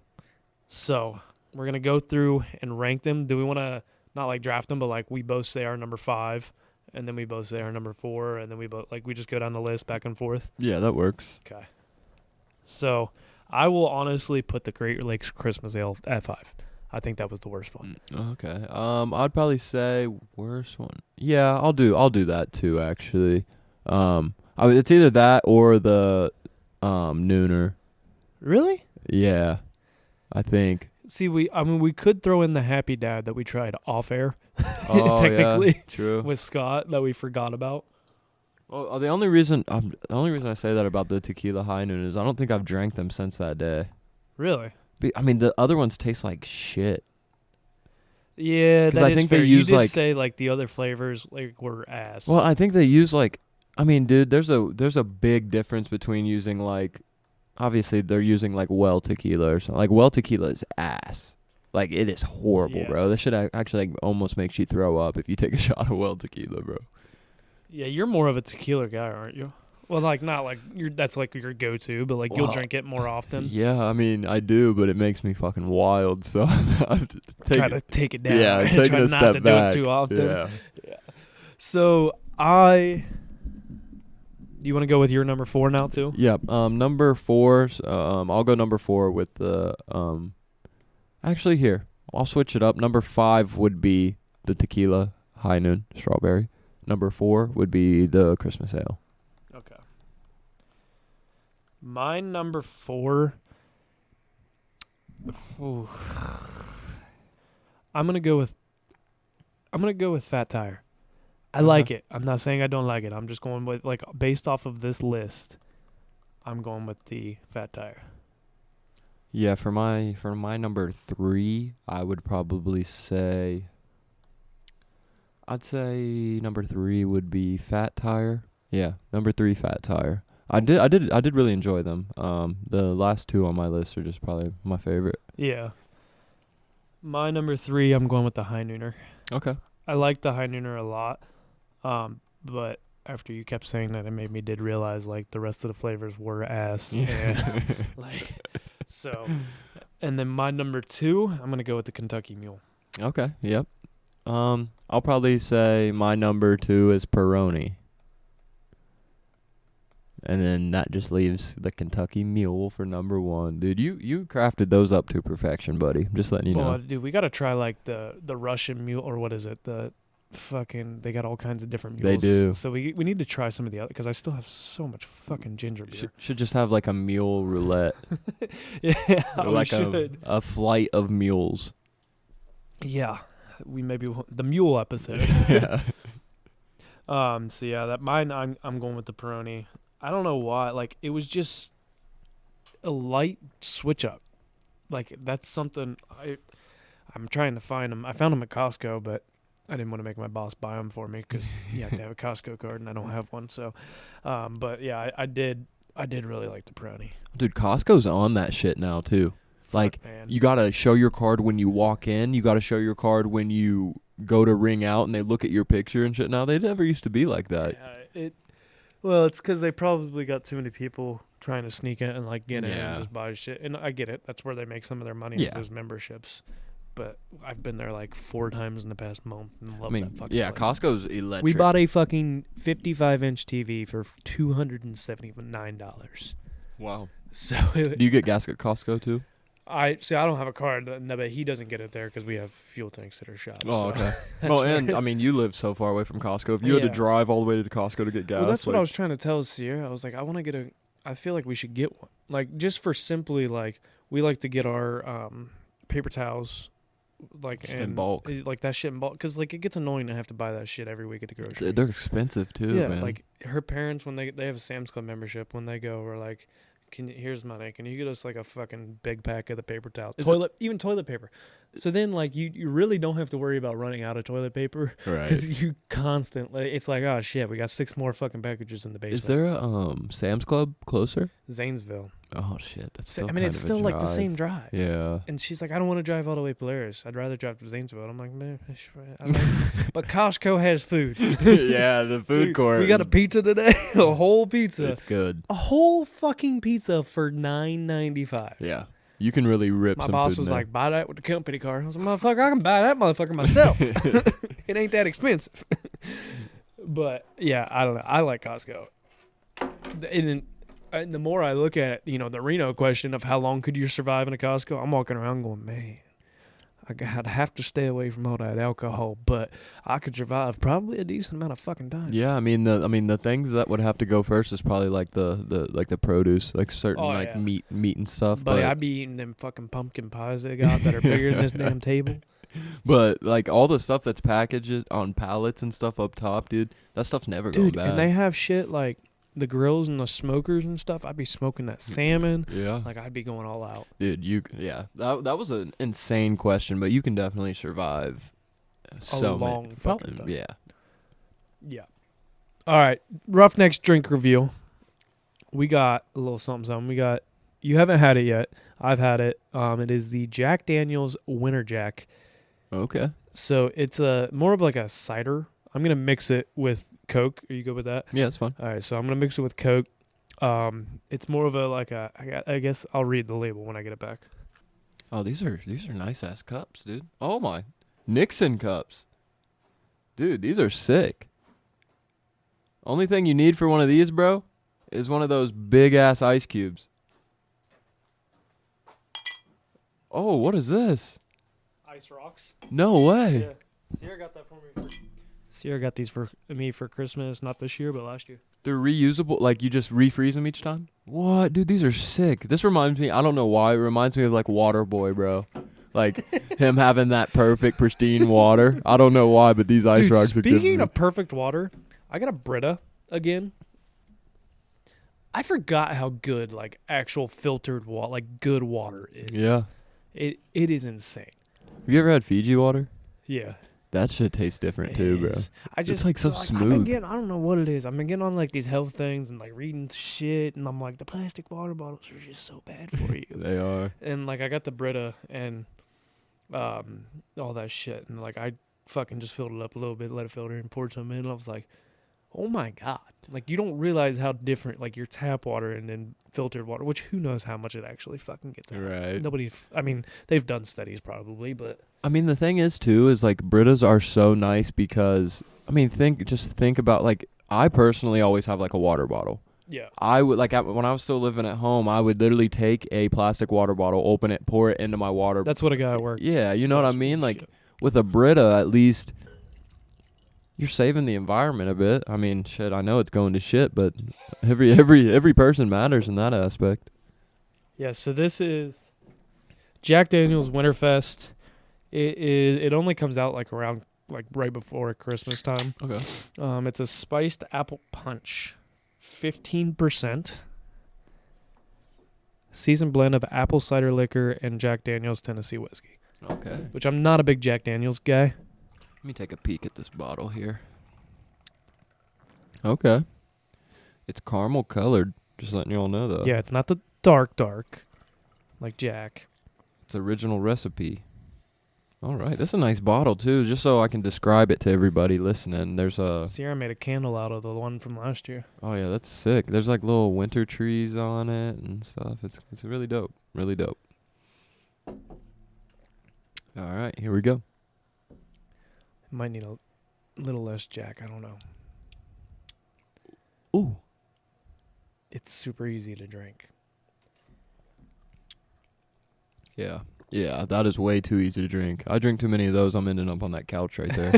So we're going to go through and rank them. Do we want to not like draft them, but like we both say our number 5, and then we both say our number 4, and then we just go down the list back and forth? Yeah, that works. Okay. So I will honestly put the Great Lakes Christmas Ale at 5. I think that was the worst one. Okay. I'd probably say worst one. Yeah, I'll do that too. Actually, it's either that or the Nooner. Really? Yeah, I think. See, we could throw in the Happy Dad that we tried off air, Oh, technically, yeah, true. with Scott that we forgot about. Well, the only reason I say that about the Tequila High Noon is I don't think I've drank them since that day. Really? I mean, the other ones taste like shit. Yeah, that I think fair. they use you did say like the other flavors like were ass. Well, I think they use like. I mean, dude, there's a big difference between using like. Obviously, they're using like well tequila or something. Like well tequila is ass. Like it is horrible, bro. This shit actually like almost makes you throw up if you take a shot of well tequila, bro. Yeah, you're more of a tequila guy, aren't you? Well, like not like that's like your go-to, but like you'll drink it more often. Yeah, I mean I do, but it makes me fucking wild. So I'm try to take it down. Yeah, taking try a not step to back. do it too often. Yeah. So do you want to go with your number 4 now too? Yep. Number 4. I'll go number 4 with the. Actually, here I'll switch it up. Number 5 would be the Tequila High Noon Strawberry. Number 4 would be the Christmas Ale. Okay. My number 4. Ooh. I'm gonna go with Fat Tire. I like it. I'm not saying I don't like it. I'm just going with like based off of this list. I'm going with the Fat Tire. Yeah, for my number 3, I would probably say. I'd say number 3 would be Fat Tire. Yeah, number 3 Fat Tire. I did really enjoy them. The last 2 on my list are just probably my favorite. Yeah. My number 3, I'm going with the High Nooner. Okay. I like the High Nooner a lot. But after you kept saying that, it made me did realize like the rest of the flavors were ass. And, like so. And then my number 2, I'm gonna go with the Kentucky Mule. Okay. Yep. I'll probably say my number 2 is Peroni. And then that just leaves the Kentucky Mule for number 1. Dude, you crafted those up to perfection, buddy. Just letting you know. Dude, we gotta try like the Russian mule, or what is it? They got all kinds of different mules. They do. So we need to try some of the other, because I still have so much fucking ginger beer. Should just have like a mule roulette. Yeah, like we should. A flight of mules. Yeah, the mule episode. Yeah. So yeah, that mine. I'm going with the Peroni. I don't know why. Like it was just a light switch up. Like that's something I'm trying to find them. I found them at Costco, but I didn't want to make my boss buy them for me because you have to have a Costco card and I don't have one. So, but yeah, I did really like the Peroni. Dude, Costco's on that shit now too. Like man. You gotta show your card when you walk in. You gotta show your card when you go to ring out, and they look at your picture and shit. Now they never used to be like that. Yeah, well, it's because they probably got too many people trying to sneak in and like get in and just buy shit. And I get it. That's where they make some of their money. Is those memberships. But I've been there like 4 times in the past month and love that fucking place. Costco's electric. We bought a fucking 55-inch TV for $279. Wow. So do you get gas at Costco too? I don't have a card, no, but he doesn't get it there because we have fuel tanks at our shop. Oh, so okay. Well, and I mean, you live so far away from Costco. If you had to drive all the way to Costco to get gas, well, that's what I was trying to tell Sierra. I was like, I feel like we should get one, like just for simply like we like to get our paper towels. Like in bulk, like that shit in bulk, because like it gets annoying to have to buy that shit every week at the grocery. They're expensive too. Yeah, man. like her parents when they have a Sam's Club membership, when they go, are like, here's money. Can you get us like a fucking big pack of the paper towels? Is Even toilet paper. So then like you really don't have to worry about running out of toilet paper Right. because you constantly, it's like, oh shit, we got 6 more fucking packages in the basement. Is there a Sam's Club closer? Zanesville. Oh shit, that's still. I mean, it's kind of a still like the drive. same drive. Yeah. And she's like, I don't want to drive all the way to Polaris. I'd rather drive to Zanesville. I'm like, man, but Costco has food. Yeah, the food Dude, court. we got a pizza today. A whole pizza. It's good. A whole fucking pizza for $9.95. Yeah. You can really rip My some boss food was in there. like, buy that with the company car. I was like, motherfucker, I can buy that motherfucker myself. It ain't that expensive. But yeah, I don't know. I like Costco. And the more I look at, the Reno question of how long could you survive in a Costco, I'm walking around going, man, I'd have to stay away from all that alcohol, but I could survive probably a decent amount of fucking time. Yeah, I mean the things that would have to go first is probably like the produce, like certain meat and stuff. But I'd be eating them fucking pumpkin pies they got that are bigger than this damn table. But like all the stuff that's packaged on pallets and stuff up top, dude, that stuff's never going bad. And they have shit like the grills and the smokers and stuff. I'd be smoking that salmon. Yeah. Like I'd be going all out. Dude, that was an insane question, but you can definitely survive long fucking time. Yeah. Yeah. All right. Roughnecks drink review. We got a little something. You haven't had it yet. I've had it. It is the Jack Daniel's Winter Jack. Okay. So it's more of like a cider. I'm going to mix it with Coke. Are you good with that? Yeah, it's fun. All right, so I'm going to mix it with Coke. It's more of I guess I'll read the label when I get it back. Oh, these are nice ass cups, dude. Oh my. Nixon cups. Dude, these are sick. Only thing you need for one of these, bro, is one of those big ass ice cubes. Oh, what is this? Ice rocks. No way. Yeah. Sierra got that for me. Sierra got these for me for Christmas, not this year, but last year. They're reusable, like you just refreeze them each time? What? Dude, these are sick. This reminds me, I don't know why, it reminds me of like Waterboy, bro. Like him having that perfect, pristine water. I don't know why, but these ice rocks are good. Speaking of perfect water, I got a Brita again. I forgot how good like actual filtered water, like good water is. Yeah. It is insane. Have you ever had Fiji water? Yeah. That shit tastes different too, bro. It's like so smooth. I don't know what it is. I've been getting on like these health things and like reading shit, and I'm like, the plastic water bottles are just so bad for you. They are. And like I got the Brita and all that shit, and like I fucking just filled it up a little bit, let it filter, and poured some in. And I was like, oh my god! Like you don't realize how different like your tap water and then filtered water, which who knows how much it actually fucking gets out. Right. I mean, they've done studies probably, but I mean, the thing is too is like Britas are so nice because I mean, think about like I personally always have like a water bottle. yeah. I would like when I was still living at home, I would literally take a plastic water bottle, open it, pour it into my water. That's what a guy at work. Yeah, you know what I does. mean? Like Shit. with a Brita, at least you're saving the environment a bit. I mean, shit, I know it's going to shit, but every person matters in that aspect. Yeah, so this is Jack Daniel's Winterfest. It only comes out like around like right before Christmas time. Okay. It's a spiced apple punch, 15%. Seasoned blend of apple cider liquor and Jack Daniel's Tennessee whiskey. Okay. Which I'm not a big Jack Daniel's guy. Let me take a peek at this bottle here. Okay. It's caramel colored. Just letting you all know though. Yeah, it's not the dark like Jack. It's original recipe. All right. That's a nice bottle too, just so I can describe it to everybody listening. There's a Sierra made a candle out of the one from last year. Oh yeah, that's sick. There's like little winter trees on it and stuff. It's really dope. Really dope. All right, here we go. Might need a little less Jack. I don't know. Ooh. It's super easy to drink. Yeah. Yeah, that is way too easy to drink. I drink too many of those, I'm ending up on that couch right there.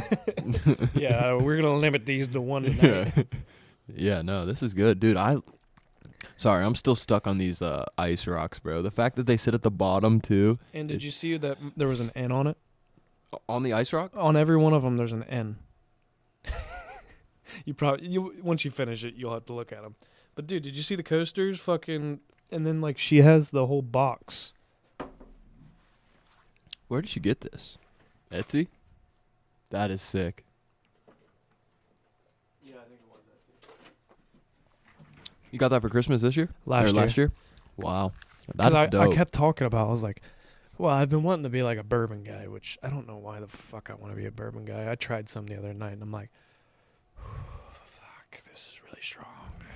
Yeah, we're going to limit these to one tonight. Yeah, no, this is good. Dude, Sorry, I'm still stuck on these ice rocks, bro. The fact that they sit at the bottom, too. And did you see that there was an N on it? On the ice rock? On every one of them, there's an N. Once you finish it, you'll have to look at them. But dude, did you see the coasters? Fucking And then like she has the whole box. Where did you get this? Etsy? That is sick. Yeah, I think it was Etsy. You got that for Christmas this year? Last year. Wow. That's dope. I kept talking about, I was like, well, I've been wanting to be like a bourbon guy, which I don't know why the fuck I want to be a bourbon guy. I tried some the other night, and I'm like, fuck, this is really strong.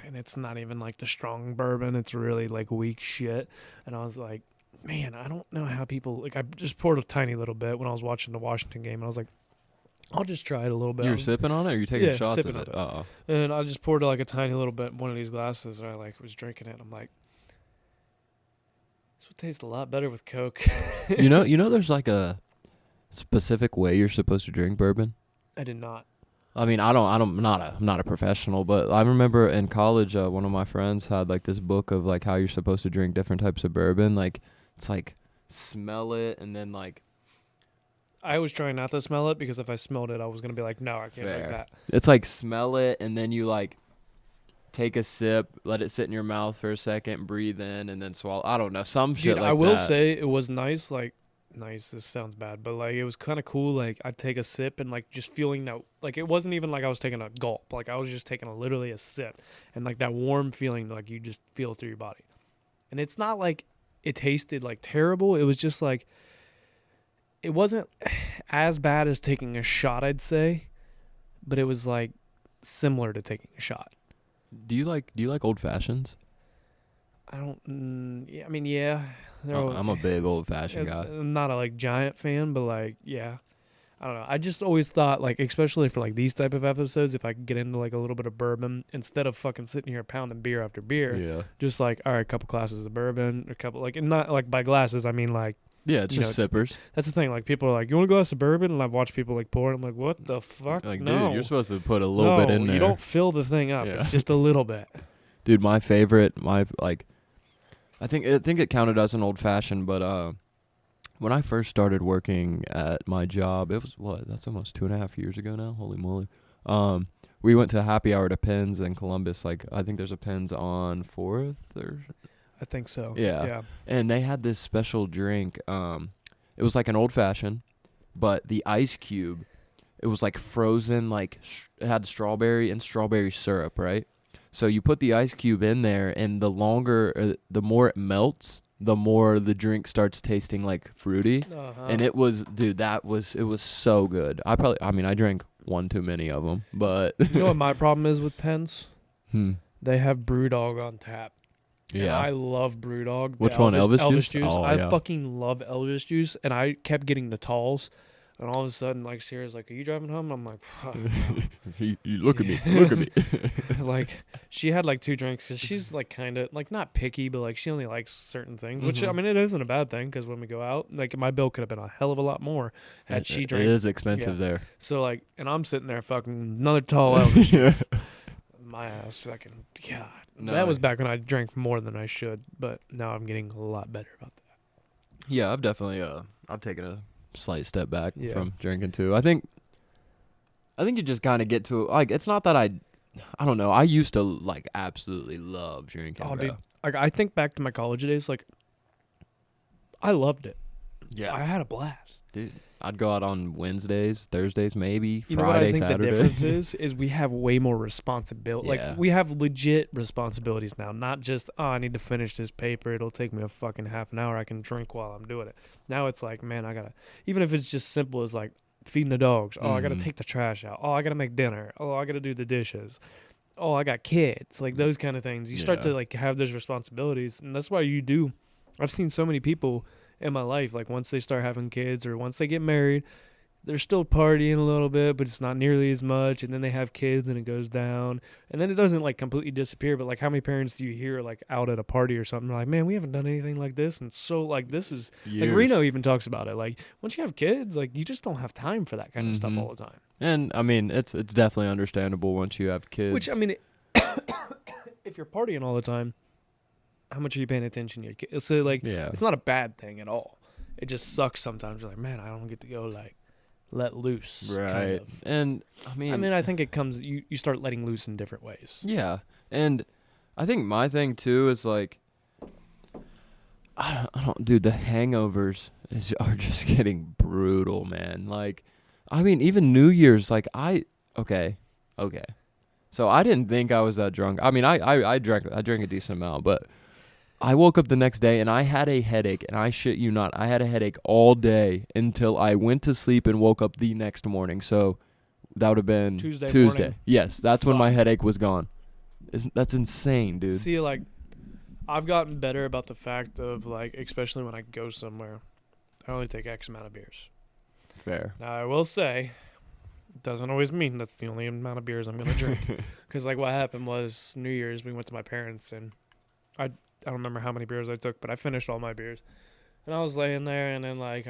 And it's not even like the strong bourbon. It's really like weak shit. And I was like, man, I don't know how people, like, I just poured a tiny little bit when I was watching the Washington game, and I was like, I'll just try it a little bit. You were sipping on it, or you taking shots of it? Uh-oh. And I just poured like a tiny little bit in one of these glasses, and I like was drinking it. I'm like, this would taste a lot better with Coke. you know, there's like a specific way you're supposed to drink bourbon. I did not. I mean, I'm not a professional, but I remember in college, one of my friends had like this book of like how you're supposed to drink different types of bourbon. Like, it's like smell it, and then like. I was trying not to smell it because if I smelled it, I was gonna be like, no, I can't drink that. It's like smell it, and then you like take a sip, let it sit in your mouth for a second, breathe in, and then swallow. I don't know, some shit like that. I will say it was nice. Like, nice. This sounds bad, but like it was kind of cool. Like I'd take a sip and like just feeling that. Like it wasn't even like I was taking a gulp. Like I was just taking literally a sip, and like that warm feeling, like you just feel through your body. And it's not like it tasted like terrible. It was just like. It wasn't as bad as taking a shot, I'd say, but it was like similar to taking a shot. Do you like old fashions? I don't. Yeah, I mean, yeah. I'm a big old fashioned guy. I'm not a like giant fan, but like, yeah. I don't know. I just always thought like, especially for like these type of episodes, if I could get into like a little bit of bourbon instead of fucking sitting here pounding beer after beer, Yeah. just like, all right, a couple glasses of bourbon, a couple like, and not like by glasses, I mean like. Yeah, it's just sippers. That's the thing. Like, people are like, you want a glass of bourbon? And I've watched people, like, pour it. I'm like, what the fuck? Like, no. dude, you're supposed to put a little bit in there. You don't fill the thing up. Yeah. It's just a little bit. Dude, I think it counted as an old-fashioned, but when I first started working at my job, it was, that's almost 2.5 years ago now. Holy moly. We went to happy hour to Penn's in Columbus. Like, I think there's a Penn's on 4th or... I think so. Yeah. And they had this special drink. It was like an old fashioned, but the ice cube, it was like frozen, like it had strawberry and strawberry syrup, right? So you put the ice cube in there, and the more it melts, the more the drink starts tasting like fruity. Uh-huh. And it was, dude, it was so good. I drank one too many of them, but. You know what my problem is with Penn's? They have Brewdog on tap. Yeah, and I love Brewdog. Which one, Elvis juice? Oh, I fucking love Elvis juice, and I kept getting the talls. And all of a sudden, like, Sarah's like, "Are you driving home?" And I'm like, "Fuck." you look at me, look at me. Like, she had like 2 drinks because she's like kind of like not picky, but like she only likes certain things. Which I mean, it isn't a bad thing because when we go out, like my bill could have been a hell of a lot more had she drank. It is expensive there. So like, and I'm sitting there fucking another tall Elvis juice. My ass fucking God. No, that was back when I drank more than I should, but now I'm getting a lot better about that. Yeah, I've definitely I've taken a slight step back from drinking too. I think you just kind of get to like, it's not that I don't know. I used to like absolutely love drinking. Oh, dude. Like, I think back to my college days, like I loved it. Yeah, I had a blast, dude. I'd go out on Wednesdays, Thursdays, maybe Friday, Saturday. know what I think Saturday. The difference is we have way more responsibility. Yeah. Like, we have legit responsibilities now, not just, I need to finish this paper. It'll take me a fucking half an hour. I can drink while I'm doing it. Now it's like, man, I gotta, even if it's just simple as like feeding the dogs. Oh, I gotta take the trash out. Oh, I gotta make dinner. Oh, I gotta do the dishes. Oh, I got kids. Like those kind of things. You start to like have those responsibilities, and that's why you do. I've seen so many people in my life, like once they start having kids or once they get married, they're still partying a little bit, but it's not nearly as much. And then they have kids and it goes down. And then it doesn't like completely disappear. But like, how many parents do you hear like out at a party or something? Like, man, we haven't done anything like this. And so like, this is like Reno even talks about it. Like once you have kids, like you just don't have time for that kind of stuff all the time. And I mean, it's definitely understandable once you have kids. Which I mean, if you're partying all the time, how much are you paying attention to your kids? So like, it's not a bad thing at all. It just sucks sometimes. You're like, man, I don't get to go like let loose. Right. Kind of. And I mean, I think it comes, you start letting loose in different ways. Yeah. And I think my thing too is like, I don't, dude. The hangovers are just getting brutal, man. Like, I mean, even New Year's, like okay. So I didn't think I was that drunk. I mean, I drank a decent amount, but I woke up the next day and I had a headache, and I shit you not, I had a headache all day until I went to sleep and woke up the next morning. So that would have been Tuesday morning. Yes, that's when my headache was gone. That's insane, dude. See, like, I've gotten better about the fact of, like, especially when I go somewhere, I only take X amount of beers. Fair. Now, I will say, it doesn't always mean that's the only amount of beers I'm going to drink. Because, like, what happened was New Year's, we went to my parents, and I don't remember how many beers I took, but I finished all my beers. And I was laying there, and then, like,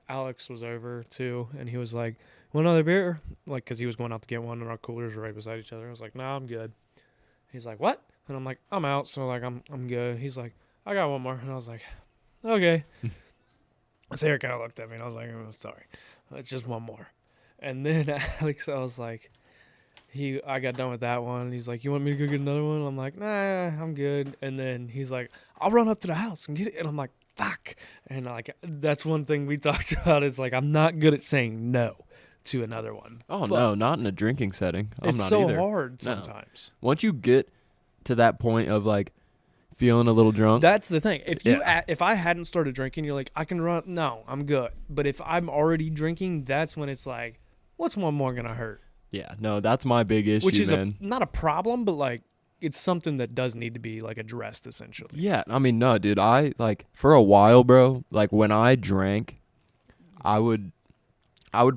Alex was over, too, and he was like, want another beer? Like, because he was going out to get one, and our coolers were right beside each other. I was like, nah, I'm good. He's like, what? And I'm like, I'm out, so, like, I'm good. He's like, I got one more. And I was like, okay. Sarah kind of looked at me, and I was like, oh, sorry. It's just one more. And then Alex, I was like, I got done with that one. He's like, you want me to go get another one? I'm like, nah, I'm good. And then he's like, I'll run up to the house and get it. And I'm like, fuck. And, like, that's one thing we talked about is, like, I'm not good at saying no to another one. Oh, no, not in a drinking setting. I'm it's not so either. hard sometimes. No. Once you get to that point of, like, feeling a little drunk. That's the thing. If I hadn't started drinking, you're like, I can run. No, I'm good. But if I'm already drinking, that's when it's like, what's one more going to hurt? Yeah, no, that's my big issue, which is man. Not a problem, but, like, it's something that does need to be, like, addressed, essentially. Yeah, I mean, no, dude, I, like, for a while, bro, like, when I drank, I would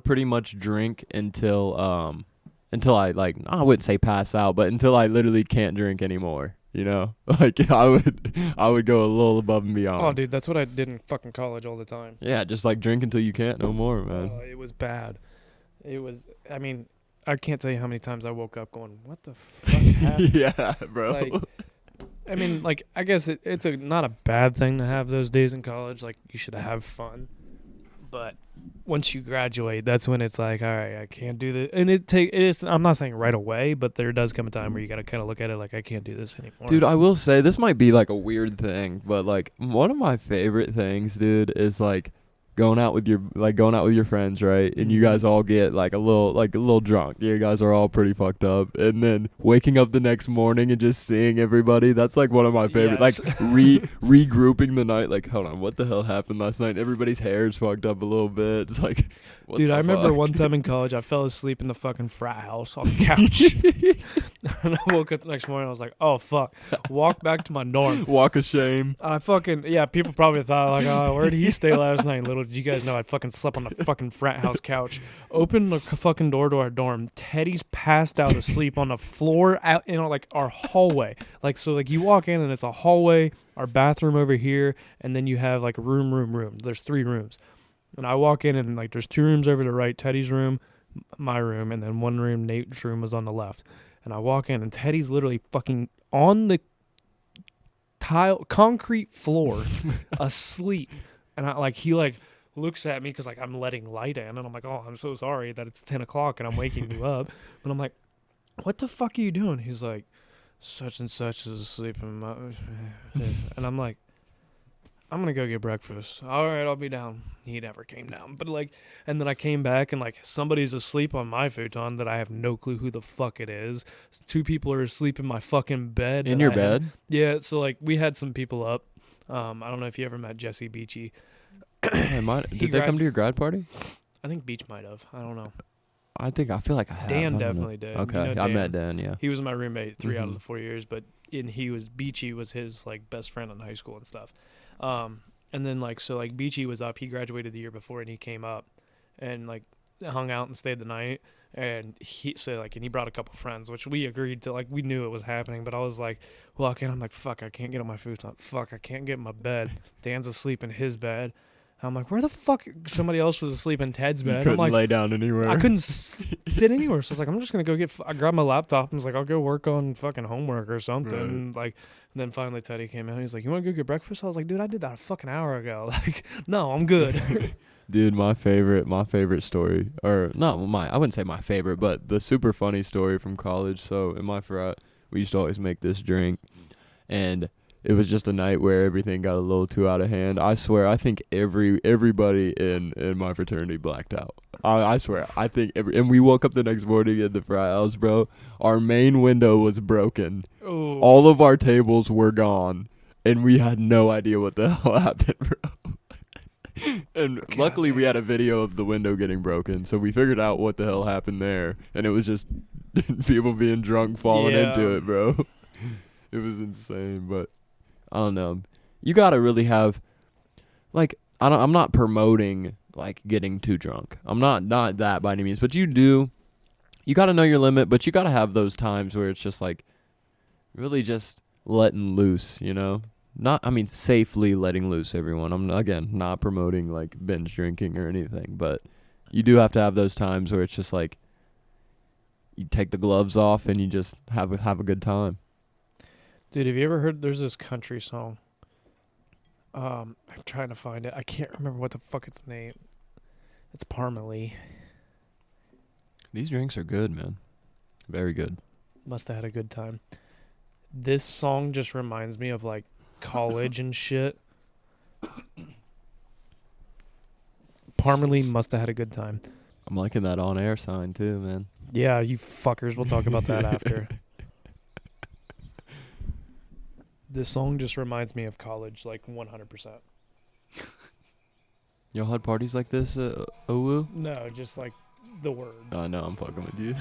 pretty much drink until I, like, I wouldn't say pass out, but until I literally can't drink anymore, you know? Like, I would go a little above and beyond. Oh, dude, that's what I did in fucking college all the time. Yeah, just, like, drink until you can't no more, man. It was bad. I mean, I can't tell you how many times I woke up going, what the fuck happened? Yeah, bro. Like, I mean, like, I guess it's not a bad thing to have those days in college. Like, you should have fun. But once you graduate, that's when it's like, all right, I can't do this. And it is, I'm not saying right away, but there does come a time where you got to kind of look at it like, I can't do this anymore. Dude, I will say, this might be, like, a weird thing, but, like, one of my favorite things, dude, is, like, going out with your friends, right? And you guys all get like a little drunk. You guys are all pretty fucked up, and then waking up the next morning and just seeing everybody. That's like one of my favorite. Yes. Like regrouping the night. Like, hold on, what the hell happened last night? Everybody's hair's fucked up a little bit. It's like, what dude, the I remember fuck? one time in college, I fell asleep in the fucking frat house on the couch. And I woke up the next morning, I was like, oh, fuck. Walk back to my dorm. Walk of shame. I fucking, people probably thought, like, oh, where did he stay last night? Little did you guys know I fucking slept on the fucking frat house couch. Open the fucking door to our dorm. Teddy's passed out asleep on the floor out in, like, our hallway. Like, so, like, you walk in and it's a hallway, our bathroom over here, and then you have, like, room. There's 3 rooms. And I walk in and, like, there's 2 rooms over to the right, Teddy's room, my room, and then one room, Nate's room, was on the left. And I walk in and Teddy's literally fucking on the concrete floor asleep. And he looks at me because, like, I'm letting light in. And I'm like, oh, I'm so sorry that it's 10 o'clock and I'm waking you up. But I'm like, what the fuck are you doing? He's like, such and such is asleep in my... And I'm like, I'm going to go get breakfast. All right, I'll be down. He never came down. But, like, and then I came back and, like, somebody's asleep on my futon that I have no clue who the fuck it is. 2 people are asleep in my fucking bed. In your bed? Yeah, so, like, we had some people up. I don't know if you ever met Jesse Beachy. Did they come to your grad party? I think Beach might have. I don't know. I feel like I have. Dan definitely did. Okay, you know I met Dan, yeah. He was my roommate 3 out of the 4 years, but Beachy was his, like, best friend in high school and stuff. And then, like, so, like, Beachy was up. He graduated the year before, and he came up and, like, hung out and stayed the night. And he brought a couple friends, which we agreed to. Like, we knew it was happening, but I was like, walking, I'm like, fuck, I can't get on my futon. Fuck, I can't get in my bed. Dan's asleep in his bed. I'm like, where the fuck? Somebody else was asleep in Ted's bed. You couldn't I'm like, lay down anywhere. I couldn't sit anywhere. So I was like, I'm just going to go I grabbed my laptop and was like, I'll go work on fucking homework or something. Right. And, like, and then finally Teddy came out. He's like, you want to go get breakfast? I was like, dude, I did that a fucking hour ago. Like, no, I'm good. Dude, my favorite story, or not I wouldn't say my favorite, but the super funny story from college. So in my frat, we used to always make this drink, and it was just a night where everything got a little too out of hand. I swear, I think everybody in my fraternity blacked out. I swear, I think and we woke up the next morning at the frat house, bro. Our main window was broken. Oh. All of our tables were gone, and we had no idea what the hell happened, bro. And God, luckily, man. we had a video of the window getting broken, so we figured out what the hell happened there, and it was just people being drunk falling into it, bro. It was insane, but I don't know. You gotta really have, like, I'm not promoting like getting too drunk. I'm not that by any means, but you gotta know your limit. But you gotta have those times where it's just like really just letting loose, you know. Safely letting loose. Everyone. I'm again not promoting like binge drinking or anything, but you do have to have those times where it's just like you take the gloves off and you just have a good time. Dude, have you ever heard? There's this country song. I'm trying to find it. I can't remember what the fuck its name. It's Parmalee. These drinks are good, man. Very good. Must have had a good time. This song just reminds me of like college and shit. Parmalee must have had a good time. I'm liking that on air sign too, man. Yeah, you fuckers. We'll talk about that after. This song just reminds me of college, like 100%. Y'all had parties like this at OWU? No, just like the word. I know, I'm fucking with you.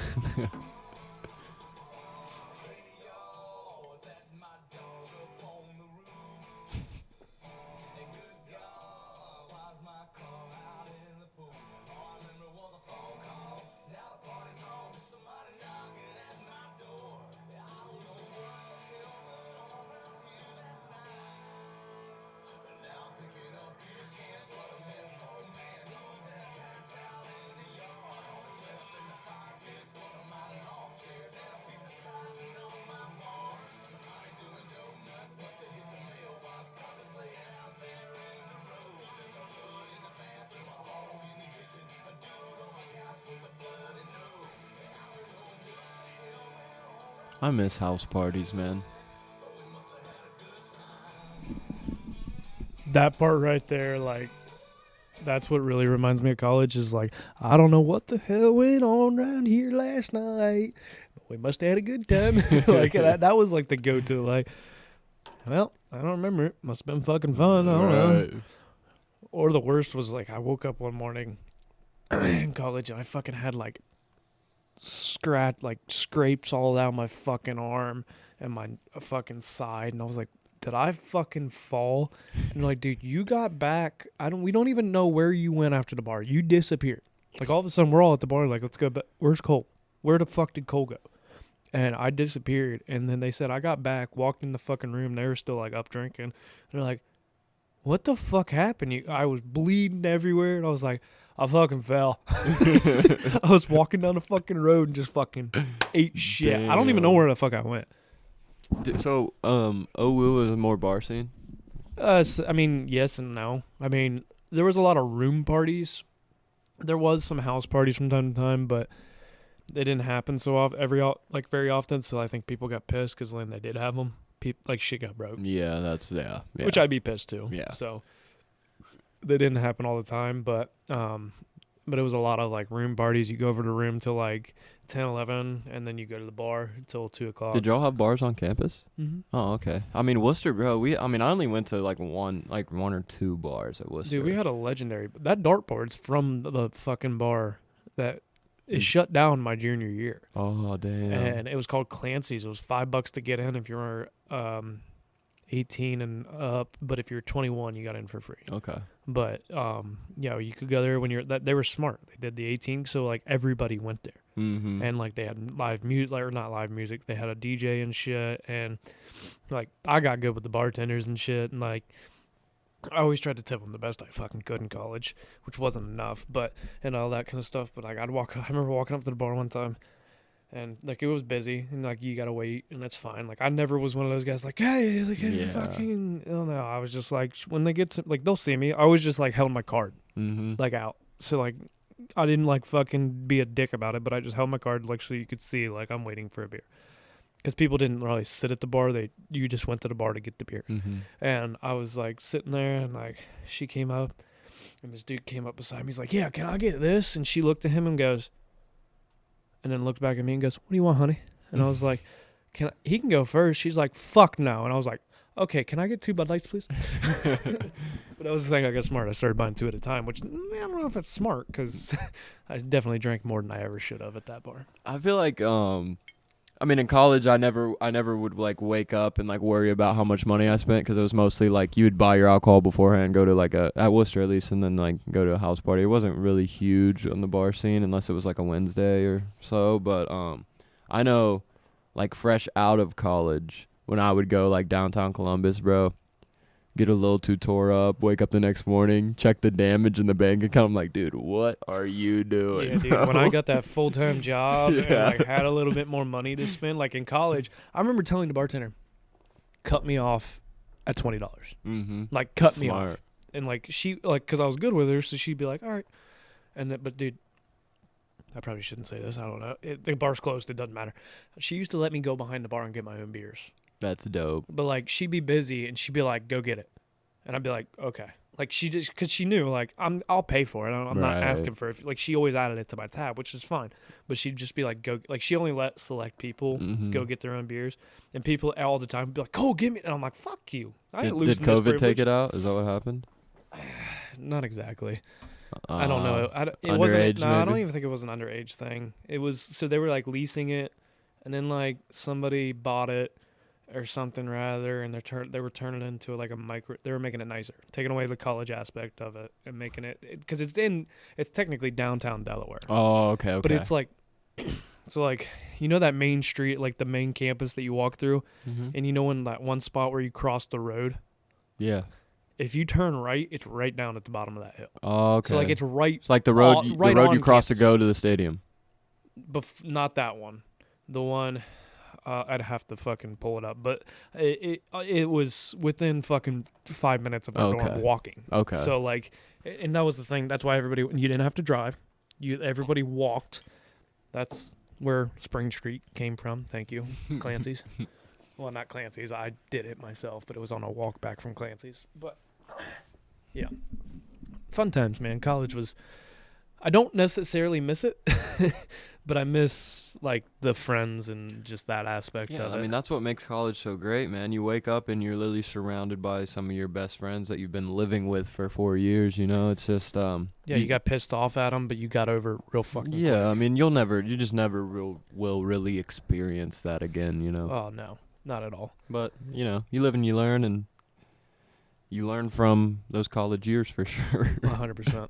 I miss house parties, man. That part right there, like, that's what really reminds me of college is like, I don't know what the hell went on around here last night, but we must have had a good time. Like, that was like the go-to, like, well, I don't remember it. Must have been fucking fun. I don't know. Or the worst was like, I woke up one morning in college and I fucking had like scrapes all down my fucking arm and my fucking side, and I was like, did I fucking fall? And like, dude, you got back. We don't even know where you went after the bar. You disappeared. Like, all of a sudden we're all at the bar like, let's go back. Where's Cole? Where the fuck did Cole go? And I disappeared. And then they said I got back, walked in the fucking room, they were still like up drinking. And they're like, what the fuck happened? I was bleeding everywhere, and I was like, I fucking fell. I was walking down the fucking road and just fucking ate shit. Damn. I don't even know where the fuck I went. So, OWU is a more bar scene? I mean, yes and no. I mean, there was a lot of room parties. There was some house parties from time to time, but they didn't happen so often, very often. So I think people got pissed because then they did have them. Like, shit got broke. Yeah, yeah. Which I'd be pissed too. Yeah. So they didn't happen all the time, but it was a lot of like room parties. You go over to the room till like 10, 11, and then you go to the bar until 2 o'clock. Did y'all have bars on campus? Mm-hmm. Oh, okay. I mean, Worcester, bro. I only went to like one or two bars at Worcester. Dude, we had a legendary. That dartboard's from the fucking bar that is shut down my junior year. Oh, damn. And it was called Clancy's. It was $5 to get in if you were 18 and up, but if you're 21, you got in for free. Okay. But you could go there when they were smart. They did the 18, so like everybody went there. Mm-hmm. And like they had live music, or not live music, they had a DJ and shit, and like I got good with the bartenders and shit, and like I always tried to tip them the best I fucking could in college, which wasn't enough, but and all that kind of stuff. But like I remember walking up to the bar one time, and like it was busy, and like you gotta wait, and that's fine. Like I never was one of those guys like, hey, like fucking, oh no. I was just like, when they get to like, they'll see me. I always just like held my card like out, so like I didn't like fucking be a dick about it, but I just held my card like so you could see like I'm waiting for a beer. because people didn't really sit at the bar. You just went to the bar to get the beer. Mm-hmm. And I was like sitting there, and like she came up, and this dude came up beside me. He's like, "Yeah, can I get this?" And she looked at him and goes, and then looked back at me and goes, "What do you want, honey?" And I was like, he can go first. She's like, "Fuck no." And I was like, "Okay, can I get 2 Bud Lights, please?" But that was the thing. I got smart. I started buying 2 at a time, which I don't know if it's smart because I definitely drank more than I ever should have at that bar. I feel like I mean, in college, I never would like wake up and like worry about how much money I spent because it was mostly like you would buy your alcohol beforehand, go to like at Worcester at least, and then like go to a house party. It wasn't really huge on the bar scene unless it was like a Wednesday or so. But I know, like fresh out of college, when I would go like downtown Columbus, bro, get a little too tore up, wake up the next morning, check the damage in the bank account. I'm like, dude, what are you doing? Yeah, dude. Bro? When I got that full-time job and Yeah. like had a little bit more money to spend, like in college, I remember telling the bartender, cut me off at $20. Mm-hmm. Like cut me Smart. off. And like she, like, cause I was good with her, so she'd be like, all right. And but dude, I probably shouldn't say this. I don't know. The bar's closed. It doesn't matter. She used to let me go behind the bar and get my own beers. That's dope. But like she'd be busy and she'd be like, go get it. And I'd be like, okay. Like she just, cause she knew like I'll pay for it. I'm not Right. asking for it. Like she always added it to my tab, which is fine. But she'd just be like, go, like she only let select people Mhm. go get their own beers. And people all the time would be like, oh, give me. And I'm like, fuck you. I ain't Did losing this COVID take privilege. it out? Is that what happened? Not exactly. I don't know. It wasn't. underage, No, I don't maybe? even think it was an underage thing. It was so they were like leasing it, and then like somebody bought it or something rather, and they were turning it into like a micro. They were making it nicer, taking away the college aspect of it and making it because it's technically downtown Delaware, Oh, okay. but it's like so like you know that main street, like the main campus that you walk through, Mhm. and you know in that one spot where you cross the road. Yeah. If you turn right, it's right down at the bottom of that hill. Oh, okay. So like it's right. It's like the road, right the road on you cross to campus. go to the stadium. Not that one. The one I'd have to fucking pull it up, but it was within fucking 5 minutes of our dorm Okay. walking. Okay. So like, and that was the thing. That's why everybody you didn't have to drive. Everybody walked. That's where Spring Street came from. Thank you, Clancy's. Well, not Clancy's. I did it myself, but it was on a walk back from Clancy's. But yeah, fun times, man. College was. I don't necessarily miss it, but I miss like the friends and just that aspect Yeah, of I it. mean, that's what makes college so great, man. You wake up and you're literally surrounded by some of your best friends that you've been living with for 4 years, you know? It's just Yeah, you got pissed off at them, but you got over it real fucking Yeah, quick. I mean, you just never will really experience that again, you know? Oh no, not at all. But, you know, you live and you learn, and you learn from those college years for sure. 100%.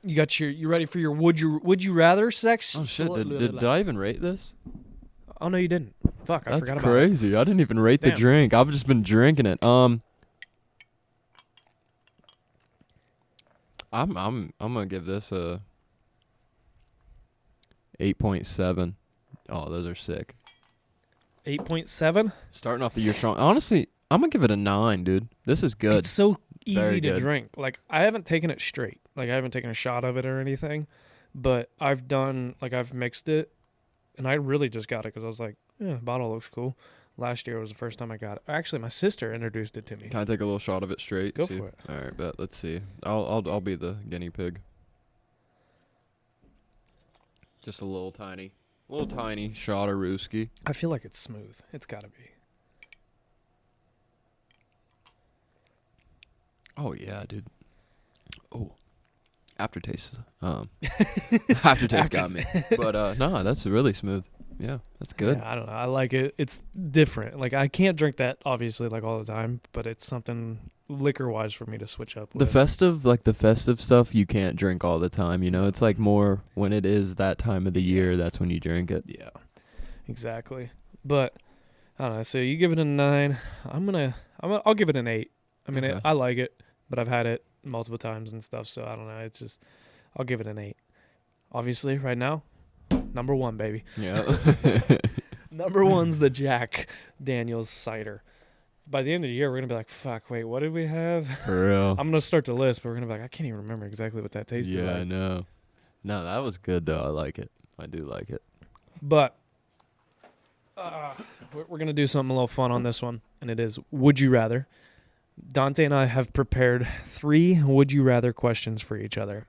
You ready for your would you rather sex? Oh, shit, did I even rate this? Oh no, you didn't. Fuck, I That's forgot about it. crazy. I didn't even rate the Damn. drink. I've just been drinking it. I'm gonna give this a 8.7. Oh, those are sick. 8.7. Starting off the year strong. Honestly, I'm gonna give it a 9, dude. This is good. It's so easy Very to good. drink. Like I haven't taken it straight. Like I haven't taken a shot of it or anything, but I've mixed it, and I really just got it because I was like, yeah, the bottle looks cool. Last year was the first time I got it. Actually, my sister introduced it to me. Can I take a little shot of it straight? Go See? for it. All right, bet. Let's see. I'll be the guinea pig. Just a little tiny shot of Rooski. I feel like it's smooth. It's got to be. Oh yeah, dude. Oh, aftertaste. Aftertaste got me. But no, that's really smooth. Yeah, that's good. Yeah, I don't know. I like it. It's different. Like I can't drink that obviously like all the time, but it's something liquor wise for me to switch up. The with. festive stuff you can't drink all the time, you know? It's like more when it is that time of the year, that's when you drink it. Yeah, exactly. But I don't know. So you give it a 9. I'll give it an 8. I mean, Okay. I like it, but I've had it multiple times and stuff. So I don't know. It's just I'll give it an 8. Obviously, right now, number 1, baby. Yeah. Number 1's the Jack Daniel's cider. By the end of the year, we're gonna be like, "Fuck, wait, what did we have?" For real. I'm gonna start the list, but we're gonna be like, "I can't even remember exactly what that tasted Yeah, I like." know. No, that was good though. I like it. I do like it. But We're going to do something a little fun on this one, and it is Would You Rather. Dante and I have prepared 3 Would You Rather questions for each other.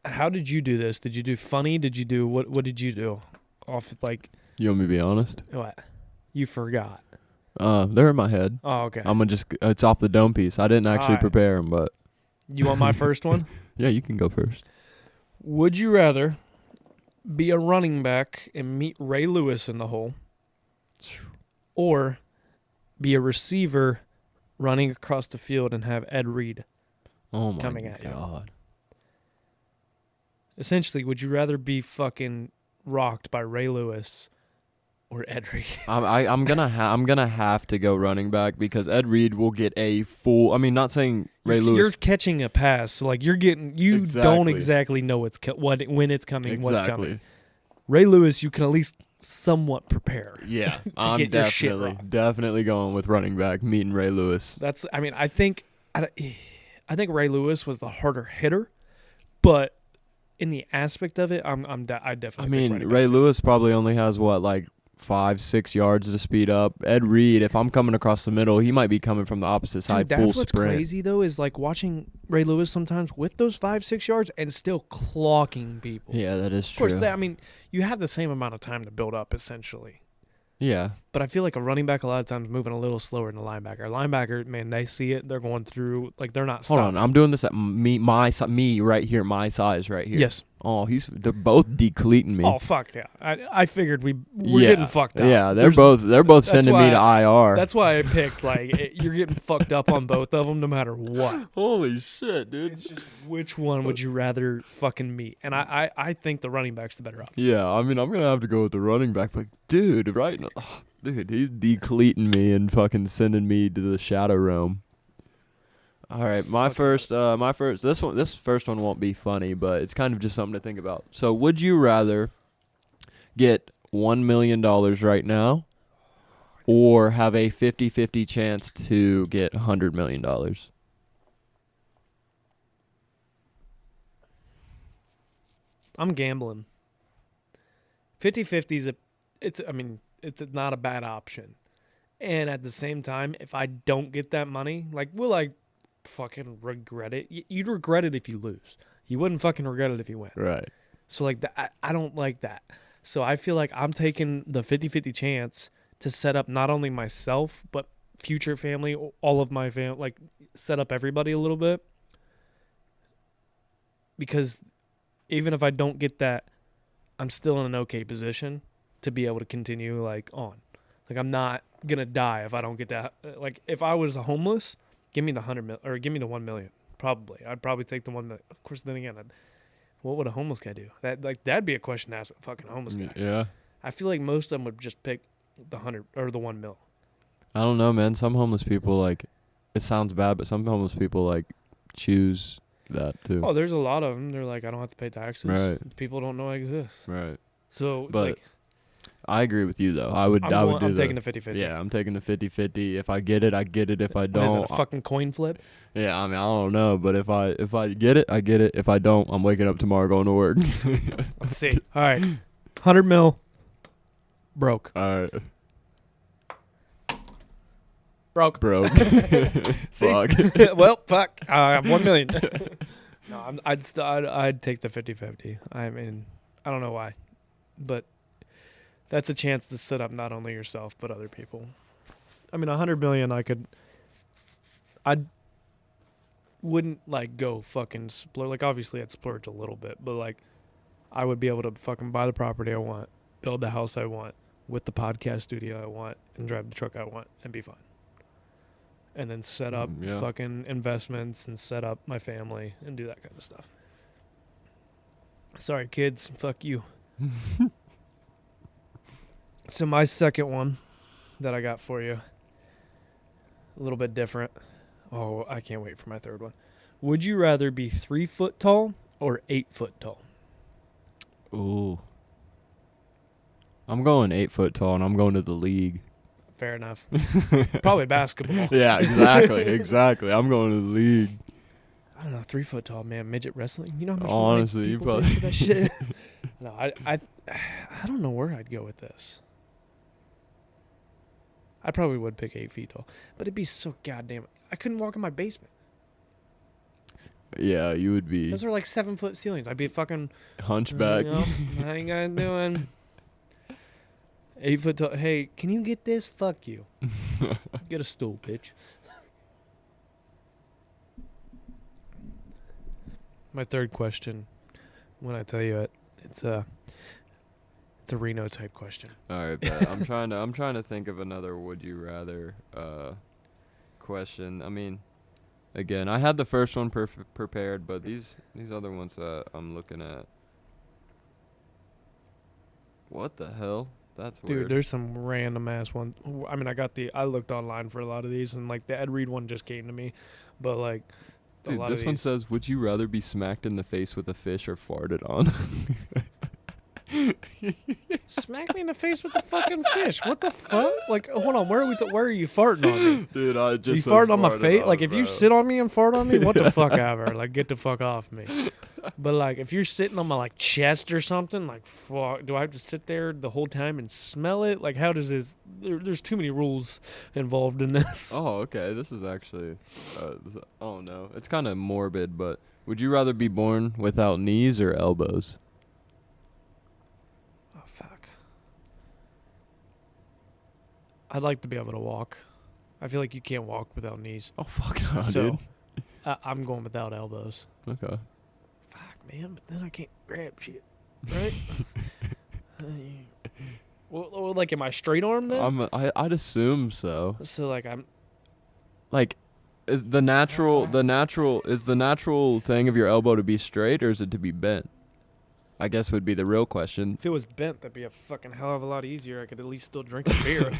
How did you do this? Did you do funny? Did you do, what did you do? Off, like, You want me to be honest? what? You forgot. They're in my head. Oh, okay. I'm gonna it's off the dome piece. I didn't actually Alright. prepare them, but You want my first one? yeah, you can go first. Would you rather be a running back and meet Ray Lewis in the hole, or be a receiver running across the field and have Ed Reed Oh my coming at you? god. Essentially, would you rather be fucking rocked by Ray Lewis or Ed Reed? I'm gonna have to go running back because Ed Reed will get a full. I mean, not saying Ray Lewis. You're catching a pass, so like you're getting. You don't exactly know when it's coming, what's coming. Ray Lewis, you can at least somewhat prepare. Yeah, to I'm get your shit definitely going with running back, meeting Ray Lewis. That's. I mean, I think Ray Lewis was the harder hitter, but in the aspect of it, I definitely. I mean, pick Ray Lewis probably only has what, like 5-6 yards to speed up. Ed Reed, if I'm coming across the middle, he might be coming from the opposite side. Dude, full that's what's sprint. crazy though is like watching Ray Lewis sometimes with those 5-6 yards and still clocking people. Yeah, that is true. Of course, I mean, you have the same amount of time to build up essentially. Yeah. But I feel like a running back a lot of times moving a little slower than a linebacker. A linebacker, man, they see it, they're going through, like they're not stopping. Hold on, I'm doing this at me right here, my size right here. Yes. Oh, they're both decleating me. Oh fuck yeah! I figured we're getting fucked up. Yeah, they're both sending me to IR. That's why I picked you're getting fucked up on both of them no matter what. Holy shit, dude! It's just which one would you rather fucking meet? And I think the running back's the better option. Yeah, I mean I'm gonna have to go with the running back, but dude, right? Dude, he's decleating me and fucking sending me to the shadow realm. All right, my first. This first one won't be funny, but it's kind of just something to think about. So, would you rather get $1 million right now, or have a 50-50 chance to get $100 million? I'm gambling. 50-50 it's not a bad option. And at the same time, if I don't get that money, like, will I fucking regret it? You'd regret it if you lose. You wouldn't fucking regret it if you win. Right. So, like, I don't like that. So I feel like I'm taking the 50-50 chance to set up not only myself, but future family, all of my family, like, set up everybody a little bit. Because even if I don't get that, I'm still in an okay position to be able to continue, like, on. Like, I'm not going to die if I don't get that. Like, if I was homeless, give me the give me the 1 million. Probably. I'd probably take the 1 million. Of course, then again, what would a homeless guy do? That'd be a question to ask a fucking homeless guy. Yeah. I feel like most of them would just pick the 100 or the 1 mil. I don't know, man. Some homeless people, like, it sounds bad, but some homeless people, like, choose that too. Oh, there's a lot of them. They're like, I don't have to pay taxes. Right. People don't know I exist. Right. So, but like, I agree with you though. I'm taking the 50-50. Yeah, I'm taking the 50-50. If I get it, I get it. If I don't, What is it, a fucking coin flip? Yeah, I mean, I don't know, but if I get it, I get it. If I don't, I'm waking up tomorrow going to work. Let's see. All right, 100 mil. Broke. All right. Broke. Fuck. Well, fuck. I have 1 million. No, I'd take the 50-50. I mean, I don't know why, but that's a chance to set up not only yourself but other people. I mean, 100 million, I wouldn't like go fucking splurge. Like, obviously, I'd splurge a little bit, but like, I would be able to fucking buy the property I want, build the house I want, with the podcast studio I want, and drive the truck I want, and be fine. And then set up fucking investments and set up my family and do that kind of stuff. Sorry, kids. Fuck you. So my second one that I got for you, a little bit different. Oh, I can't wait for my third one. Would you rather be 3 foot tall or 8 foot tall? Ooh. I'm going 8 foot tall, and I'm going to the league. Fair enough. Probably basketball. Yeah, exactly. I'm going to the league. I don't know, 3 foot tall, man. Midget wrestling. You know how much honestly, you people pay for that shit. No, I don't know where I'd go with this. I probably would pick 8 feet tall, but it'd be so goddamn. I couldn't walk in my basement. Yeah, you would be Those are like 7-foot ceilings. I'd be fucking hunchback. How you guys doing? 8 foot tall. Hey, can you get this? Fuck you. Get a stool, bitch. My third question. When I tell you it, it's a Reno type question. All right, bet. I'm trying to think of another would you rather question. I mean, again, I had the first one prepared, but these other ones that I'm looking at. What the hell? That's weird. Dude, there's some random ass ones. I mean, I looked online for a lot of these, and like the Ed Reed one just came to me, but like. Dude, this one says, would you rather be smacked in the face with a fish or farted on? Smack me in the face with the fucking fish. What the fuck? Like, hold on. Where are you farting on me? Dude, I just you farting on my face? on, like, if bro. you sit on me and fart on me, what the fuck ever? Like, get the fuck off me. But like, if you're sitting on my like chest or something, like, fuck, do I have to sit there the whole time and smell it? Like, how does this? There's too many rules involved in this. Oh, okay. This is actually, oh no, it's kind of morbid. But would you rather be born without knees or elbows? Oh fuck. I'd like to be able to walk. I feel like you can't walk without knees. Oh fuck no, So, dude. I'm going without elbows. Okay. Fuck, man, but then I can't grab shit, right? Well, like, am I straight arm then? I'd assume so. So, like, I'm... Like, is the natural thing of your elbow to be straight or is it to be bent? I guess would be the real question. If it was bent, that'd be a fucking hell of a lot easier. I could at least still drink a beer.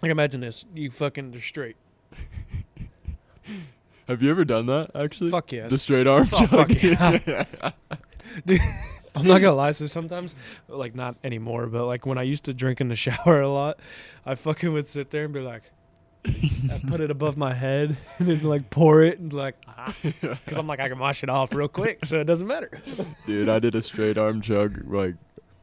Like, imagine this. You fucking are straight. Have you ever done that, actually? Fuck yes. The straight arm Oh, jog? fuck yeah. Dude, I'm not gonna lie. So sometimes, like, not anymore, but like when I used to drink in the shower a lot, I fucking would sit there and be like, I put it above my head and then like pour it and like, because I'm like, I can wash it off real quick, so it doesn't matter. Dude, I did a straight arm chug, like,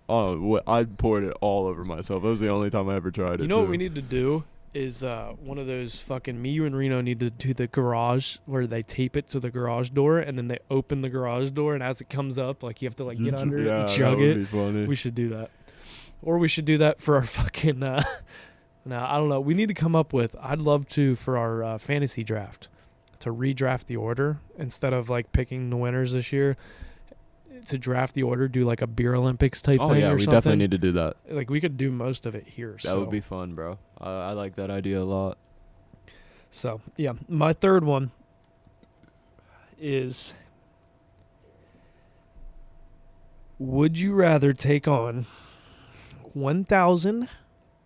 I poured it all over myself. That was the only time I ever tried it. You know what we need to do is one of those fucking, me, you, and Reno need to do the garage where they tape it to the garage door and then they open the garage door and as it comes up, like you have to like get under it and chug that would it. be funny. We should do that. Or we should do that for our fucking, no, I don't know. We need to come up with, I'd love to, for our fantasy draft, to redraft the order instead of like picking the winners this year. To draft the order, do like a beer Olympics type thing. Oh yeah, or we something. definitely need to do that. Like we could do most of it here. That would be fun, bro. I like that idea a lot. So yeah, my third one is: would you rather take on 1,000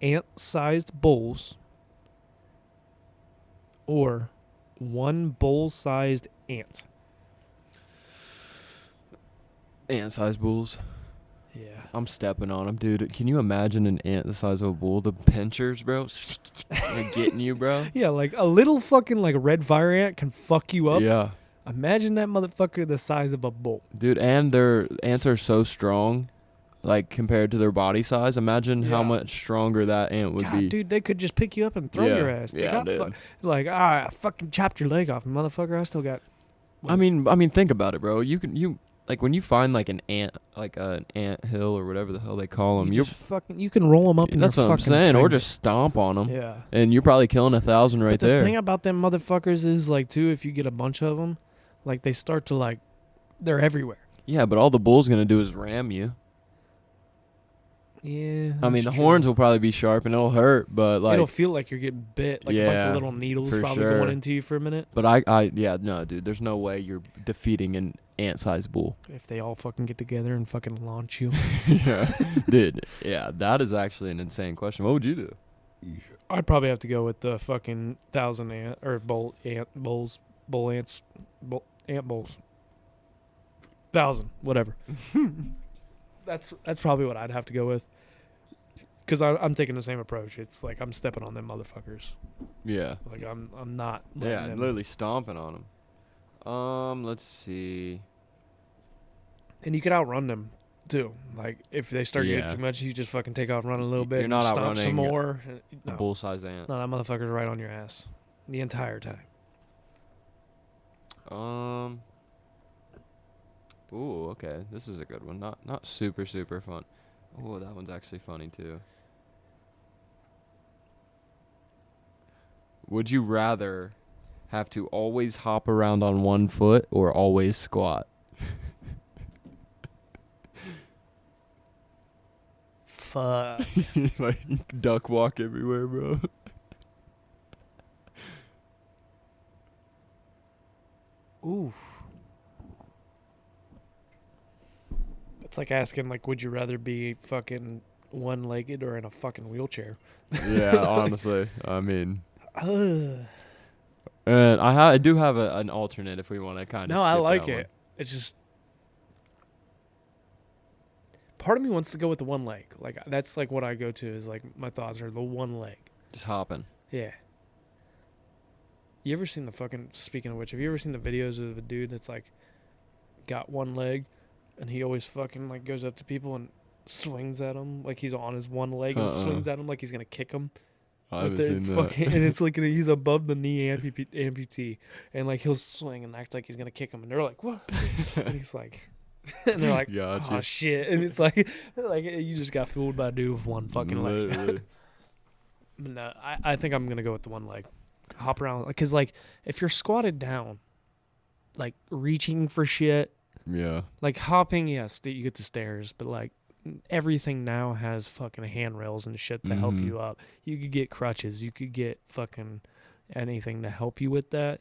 ant-sized bulls or one bull-sized ant? Ant-sized bulls. Yeah. I'm stepping on them, dude. Can you imagine an ant the size of a bull? The pinchers, bro. They're getting you, bro. Yeah, like a little fucking like red fire ant can fuck you up. Yeah. Imagine that motherfucker the size of a bull. Dude, and their ants are so strong, like compared to their body size. Imagine how much stronger that ant would be. Dude, they could just pick you up and throw your ass. They got dude. like, I fucking chopped your leg off, motherfucker. I still got. I mean, think about it, bro. You like when you find like an ant, like an ant hill or whatever the hell they call them. You can roll them up in that's your what I'm fucking saying, finger. or just stomp on them. Yeah. And you're probably killing 1,000 right but the there. thing about them motherfuckers is like too, if you get a bunch of them, like they start to like, they're everywhere. Yeah, but all the bull's gonna do is ram you. Yeah. I mean, the horns will probably be sharp and it'll hurt, but like it'll feel like you're getting bit, like a bunch of little needles for probably sure. going into you for a minute. But no, dude. There's no way you're defeating an ant-sized bull. If they all fucking get together and fucking launch you. Yeah, dude. Yeah, that is actually an insane question. What would you do? I'd probably have to go with the fucking 1,000 ant or bull bulls. 1,000, whatever. That's probably what I'd have to go with. Because I'm taking the same approach. It's like I'm stepping on them motherfuckers. Yeah. Like I'm not. Yeah, literally stomping on them. Let's see. And you could outrun them too. Like if they start getting Yeah. too much, you just fucking take off, run a little bit, You're not and stomp outrunning some more. A No, bull-sized ant. no, that motherfucker's right on your ass the entire time. Ooh, okay. This is a good one. Not super super fun. Oh, that one's actually funny too. Would you rather have to always hop around on one foot or always squat? Fuck. Like duck walk everywhere, bro. Ooh. It's like asking, like, would you rather be fucking one-legged or in a fucking wheelchair? Yeah, honestly. I mean, Ugh. and I do have an alternate if we want to kind of. No, I like it. It's just part of me wants to go with the one leg. Like that's like what I go to is like my thoughts are the one leg. Just hopping. Yeah. You ever seen the fucking? Speaking of which, have you ever seen the videos of a dude that's like got one leg, and he always fucking like goes up to people and swings at them like he's on his one leg and swings at him like he's gonna kick him. I haven't seen that. Fucking, and it's like he's above the knee amputee, and like he'll swing and act like he's gonna kick him, and they're like, "What?" And he's like, and they're like, Gotcha. "Oh shit!" And it's like you just got fooled by a dude with one fucking leg. Literally. But no, I think I'm gonna go with the one leg. Hop around, because like if you're squatted down, like reaching for shit, Yeah. like hopping, yes, you get the stairs, but like everything now has fucking handrails and shit to help you up. You could get crutches, you could get fucking anything to help you with that.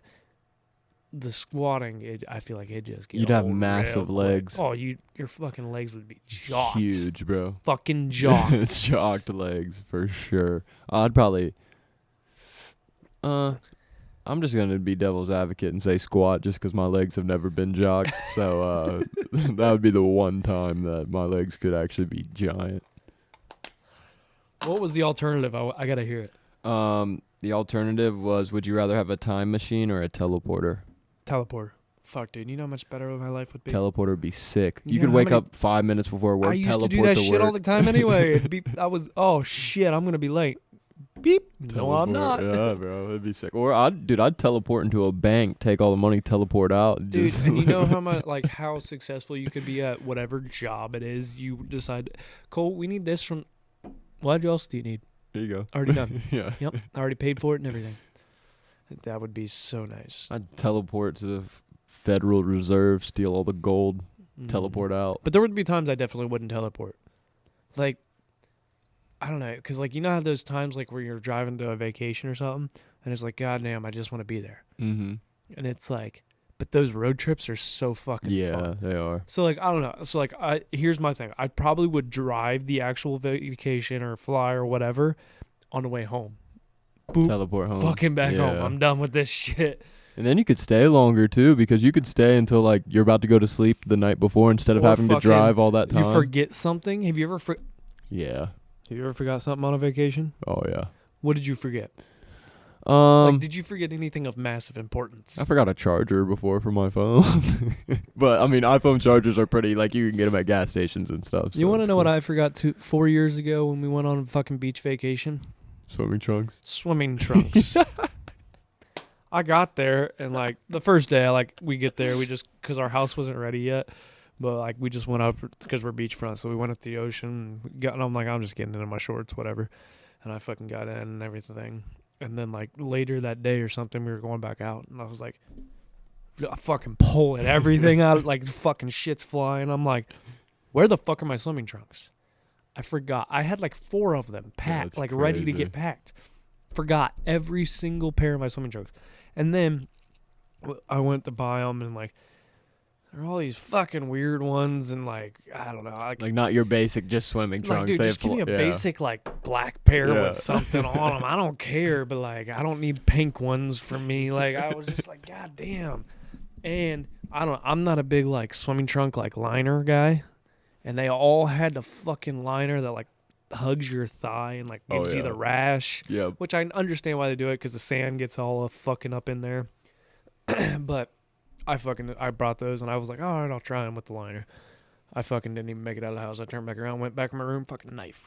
The squatting, I feel like it just get You'd have old massive real quick. legs. Oh, your fucking legs would be jocked. Huge, bro. Fucking jocked. Jocked legs for sure. I'd probably. I'm just gonna be devil's advocate and say squat just because my legs have never been jocked. So that would be the one time that my legs could actually be giant. What was the alternative? I gotta hear it. The alternative was: would you rather have a time machine or a teleporter? Teleporter. Fuck, dude. You know how much better my life would be? Teleporter would be sick. You Yeah, could how wake many- up 5 minutes before work. I used teleport to do that to shit work. all the time anyway. Oh shit, I'm gonna be late. Beep. No, I'm not. Yeah, bro, it'd be sick. Or I'd teleport into a bank, take all the money, teleport out. Dude, just and you know how much, like, how successful you could be at whatever job it is you decide. Cole, we need this from. What else do you need? There you go. Already done. Yeah. Yep, I already paid for it and everything. That would be so nice. I'd teleport to the Federal Reserve, steal all the gold, teleport out. But there would be times I definitely wouldn't teleport. Like, I don't know, because, like, you know how those times, like, where you're driving to a vacation or something, and it's like, God damn, I just want to be there. Mm-hmm. And it's like, but those road trips are so fucking Yeah, fun. they are. So, like, I don't know. So, like, here's my thing. I probably would drive the actual vacation or fly or whatever on the way home. Boop. Teleport home. Fucking back home. Yeah. I'm done with this shit. And then you could stay longer, too, because you could stay until, like, you're about to go to sleep the night before instead of Or having to fucking- drive all that time. You forget something? Have you ever Yeah. forgot something on a vacation? Oh, yeah. What did you forget? Like, did you forget anything of massive importance? I forgot a charger before for my phone. But, I mean, iPhone chargers are pretty, like, you can get them at gas stations and stuff. You want to know what I forgot 4 years ago when we went on a fucking beach vacation? Swimming trunks. Swimming trunks. I got there, and, like, the first day, we get there, we just, because our house wasn't ready yet, but, like, we just went up, because we're beachfront, so we went up the ocean, and I'm like, I'm just getting into my shorts, whatever, and I fucking got in and everything, and then, like, later that day or something, we were going back out, and I was like, fucking pulling everything out, like, fucking shit's flying, I'm like, where the fuck are my swimming trunks? I forgot. I had, like, 4 of them packed, That's ready to crazy. get packed. Forgot every single pair of my swimming trunks. And then I went to buy them, and, like, there are all these fucking weird ones, and, like, I don't know. Like, not your basic just swimming trunks. dude, They just give me a yeah. basic, like, black pair Yeah. with something on them. I don't care, but, like, I don't need pink ones for me. Like, I was just like, God damn. And I'm not a big, like, swimming trunk, like, liner guy. And they all had the fucking liner that, like, hugs your thigh and, like, gives you the rash. Yep. Which I understand why they do it, because the sand gets all fucking up in there. But I brought those, and I was like, all right, I'll try them with the liner. I fucking didn't even make it out of the house. I turned back around, went back in my room, fucking knife.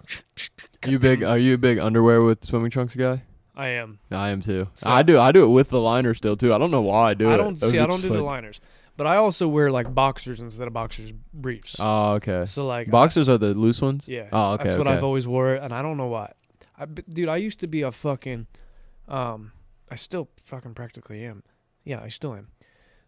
Are you a big underwear with swimming trunks guy? I am. I am too. So, I do it with the liner still too. I don't know why I do it. I don't do the liners. But I also wear like boxers instead of boxers briefs. Oh, okay. So like boxers are the loose ones? Yeah. Oh, okay. That's what I've always wore, and I don't know why. Dude, I used to be a fucking I still fucking practically am. Yeah, I still am.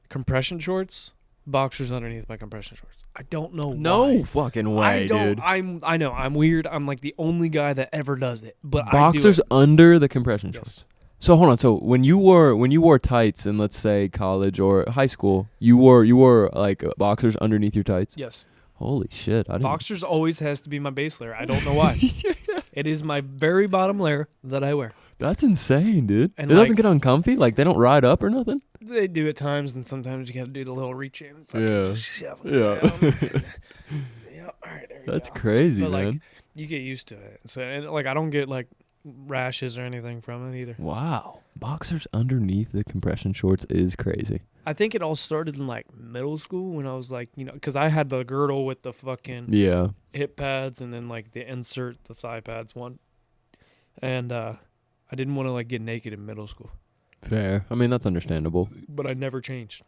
Compression shorts, boxers underneath my compression shorts. I don't know why. No fucking way, dude. I know I'm weird. I'm like the only guy that ever does it. But boxers I do it. under the compression shorts. Yes. So hold on. So when you wore tights in, let's say, college or high school, you wore like boxers underneath your tights? Yes. Holy shit. Boxers always has to be my base layer. I don't know why. It is my very bottom layer that I wear. That's insane, dude. And it doesn't get uncomfy? Like they don't ride up or nothing? They do at times, and sometimes you got to do the little reach in. Yeah. Shove them Yeah. down. Yeah. All right. There you That's go. crazy, But, man. like, you get used to it. So, and like, I don't get like rashes or anything from it either. Wow. Boxers underneath the compression shorts is crazy. I think it all started in like middle school when I was like, because I had the girdle with the fucking Yeah. hip pads and then like the insert the thigh pads one, and I didn't want to like get naked in middle school. Fair. I mean, that's understandable. But I never changed.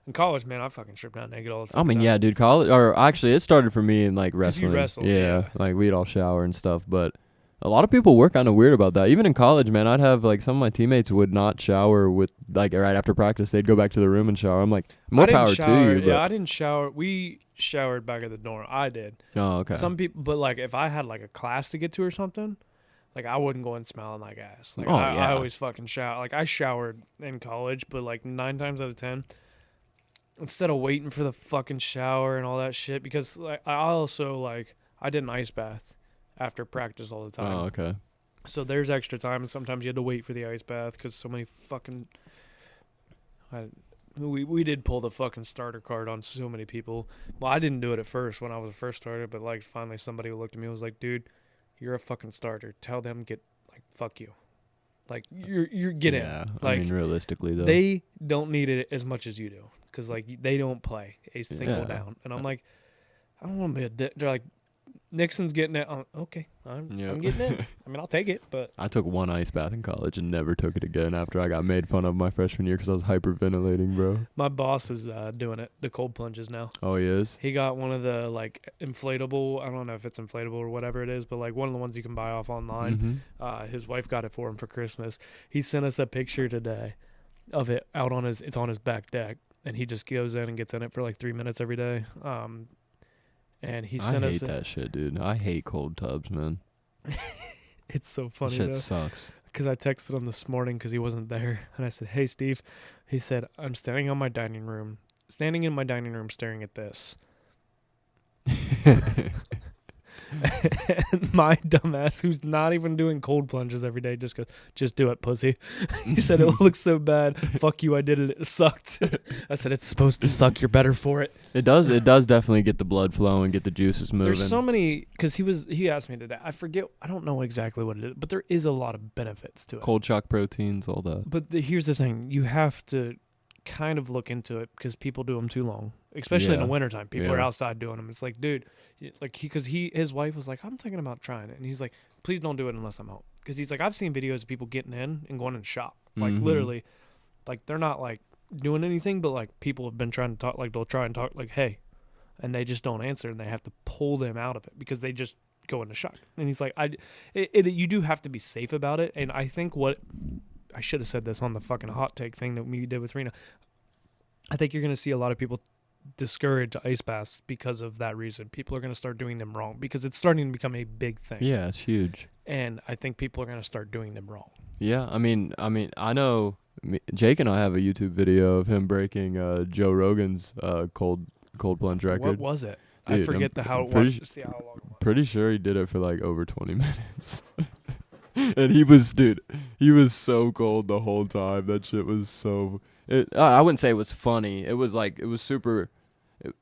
In college, man, I fucking stripped down naked all the I fucking mean, time. yeah, dude, college, or actually it started for me in like 'Cause you wrestling. wrestled, yeah, yeah. like we'd all shower and stuff, but a lot of people were kind of weird about that. Even in college, man, I'd have like some of my teammates would not shower with like right after practice. They'd go back to the room and shower. I'm like, more power to you. But Yeah, I didn't shower. We showered back at the dorm. I did. oh, okay. Some people, but like if I had like a class to get to or something, like I wouldn't go in smelling like ass. Like Oh, I yeah. always fucking shower. Like I showered in college, but like 9 times out of 10, instead of waiting for the fucking shower and all that shit, because like I also like I did an ice bath after practice all the time. Oh, okay. So there's extra time, and sometimes you had to wait for the ice bath because so many fucking. We did pull the fucking starter card on so many people. Well, I didn't do it at first when I was first started, but like finally somebody looked at me and was like, "Dude, you're a fucking starter. Tell them fuck you, like you're get Yeah, in." I Like mean, realistically though, they don't need it as much as you do because like they don't play a single Yeah. down, and I'm like, I don't want to be a dick. They're like, Nixon's getting it. Okay, I'm getting it. I mean, I'll take it, but I took one ice bath in college and never took it again after I got made fun of my freshman year because I was hyperventilating, bro. my boss is doing it. The cold plunges now. Oh, he is? He got one of the like inflatable. I don't know if it's inflatable or whatever it is, but like one of the ones you can buy off online. Mhm. His wife got it for him for Christmas. He sent us a picture today of it out on his. It's on his back deck, and he just goes in and gets in it for like 3 minutes every day. And he sent I us. hate that shit, dude. I hate cold tubs, man. It's so That funny shit though. sucks. Because I texted him this morning because he wasn't there, and I said, "Hey, Steve," he said, "I'm standing in my dining room, staring at this." And my dumbass, who's not even doing cold plunges every day, just goes, "Just do it, pussy." He said, "It looks so bad. Fuck you, I did it. It sucked." I said, "It's supposed to suck. You're better for it." It does definitely get the blood flowing, get the juices moving. There's so many, because he asked me today. I forget. I don't know exactly what it is, but there is a lot of benefits to it. Cold shock proteins, all that. But here's the thing: you have to kind of look into it because people do them too long, especially in the Yeah. wintertime. People are Yeah. outside doing them. It's like, dude, like his wife was like, "I'm thinking about trying it," and he's like, "Please don't do it unless I'm home," because he's like, I've seen videos of people getting in and going in shop, like Mhm. literally, like they're not like doing anything, but like people have been trying to talk, like they'll try and talk, like, "Hey," and they just don't answer, and they have to pull them out of it because they just go into shock. And he's like, you do have to be safe about it, and I think what I should have said this on the fucking hot take thing that we did with Rena. I think you're going to see a lot of people discourage ice baths because of that reason. People are going to start doing them wrong because it's starting to become a big thing. Yeah, it's huge. And I think people are going to start doing them wrong. Yeah, I mean, I know Jake and I have a YouTube video of him breaking Joe Rogan's cold plunge record. What was it? I Dude, forget I'm how it pretty was. See how long it was. Pretty sure he did it for like over 20 minutes. And he was so cold the whole time. That shit was so. I wouldn't say it was funny. It was super.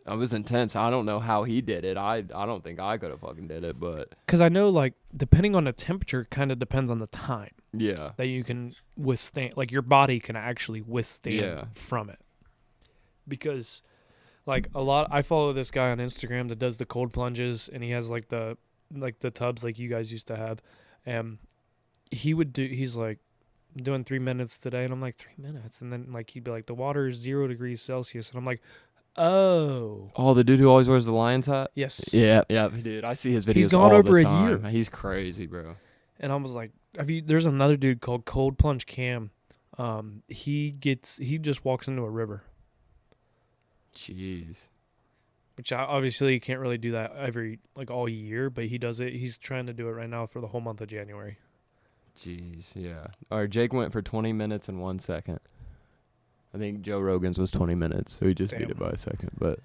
I was intense. I don't know how he did it. I don't think I could have fucking did it, but Because I know, like, depending on the temperature, kind of depends on the time yeah, that you can withstand. Like, your body can actually withstand Yeah. from it. Because, Like a lot, I follow this guy on Instagram that does the cold plunges, and he has like the tubs like you guys used to have, and he's like doing 3 minutes today, and I'm like 3 minutes, and then like he'd be like the water is 0 degrees Celsius, and I'm like, oh, the dude who always wears the Lions hat. yes, Yeah, dude. I see his videos. He's gone all over the a time. year. He's crazy, bro. And I was like, there's another dude called Cold Plunge Cam. He just walks into a river. Jeez. Which obviously you can't really do that all year, but he does it. He's trying to do it right now for the whole month of January. Jeez, yeah. All right, Jake went for 20 minutes and 1 second. I think Joe Rogan's was 20 minutes, so he just beat it by a second. But,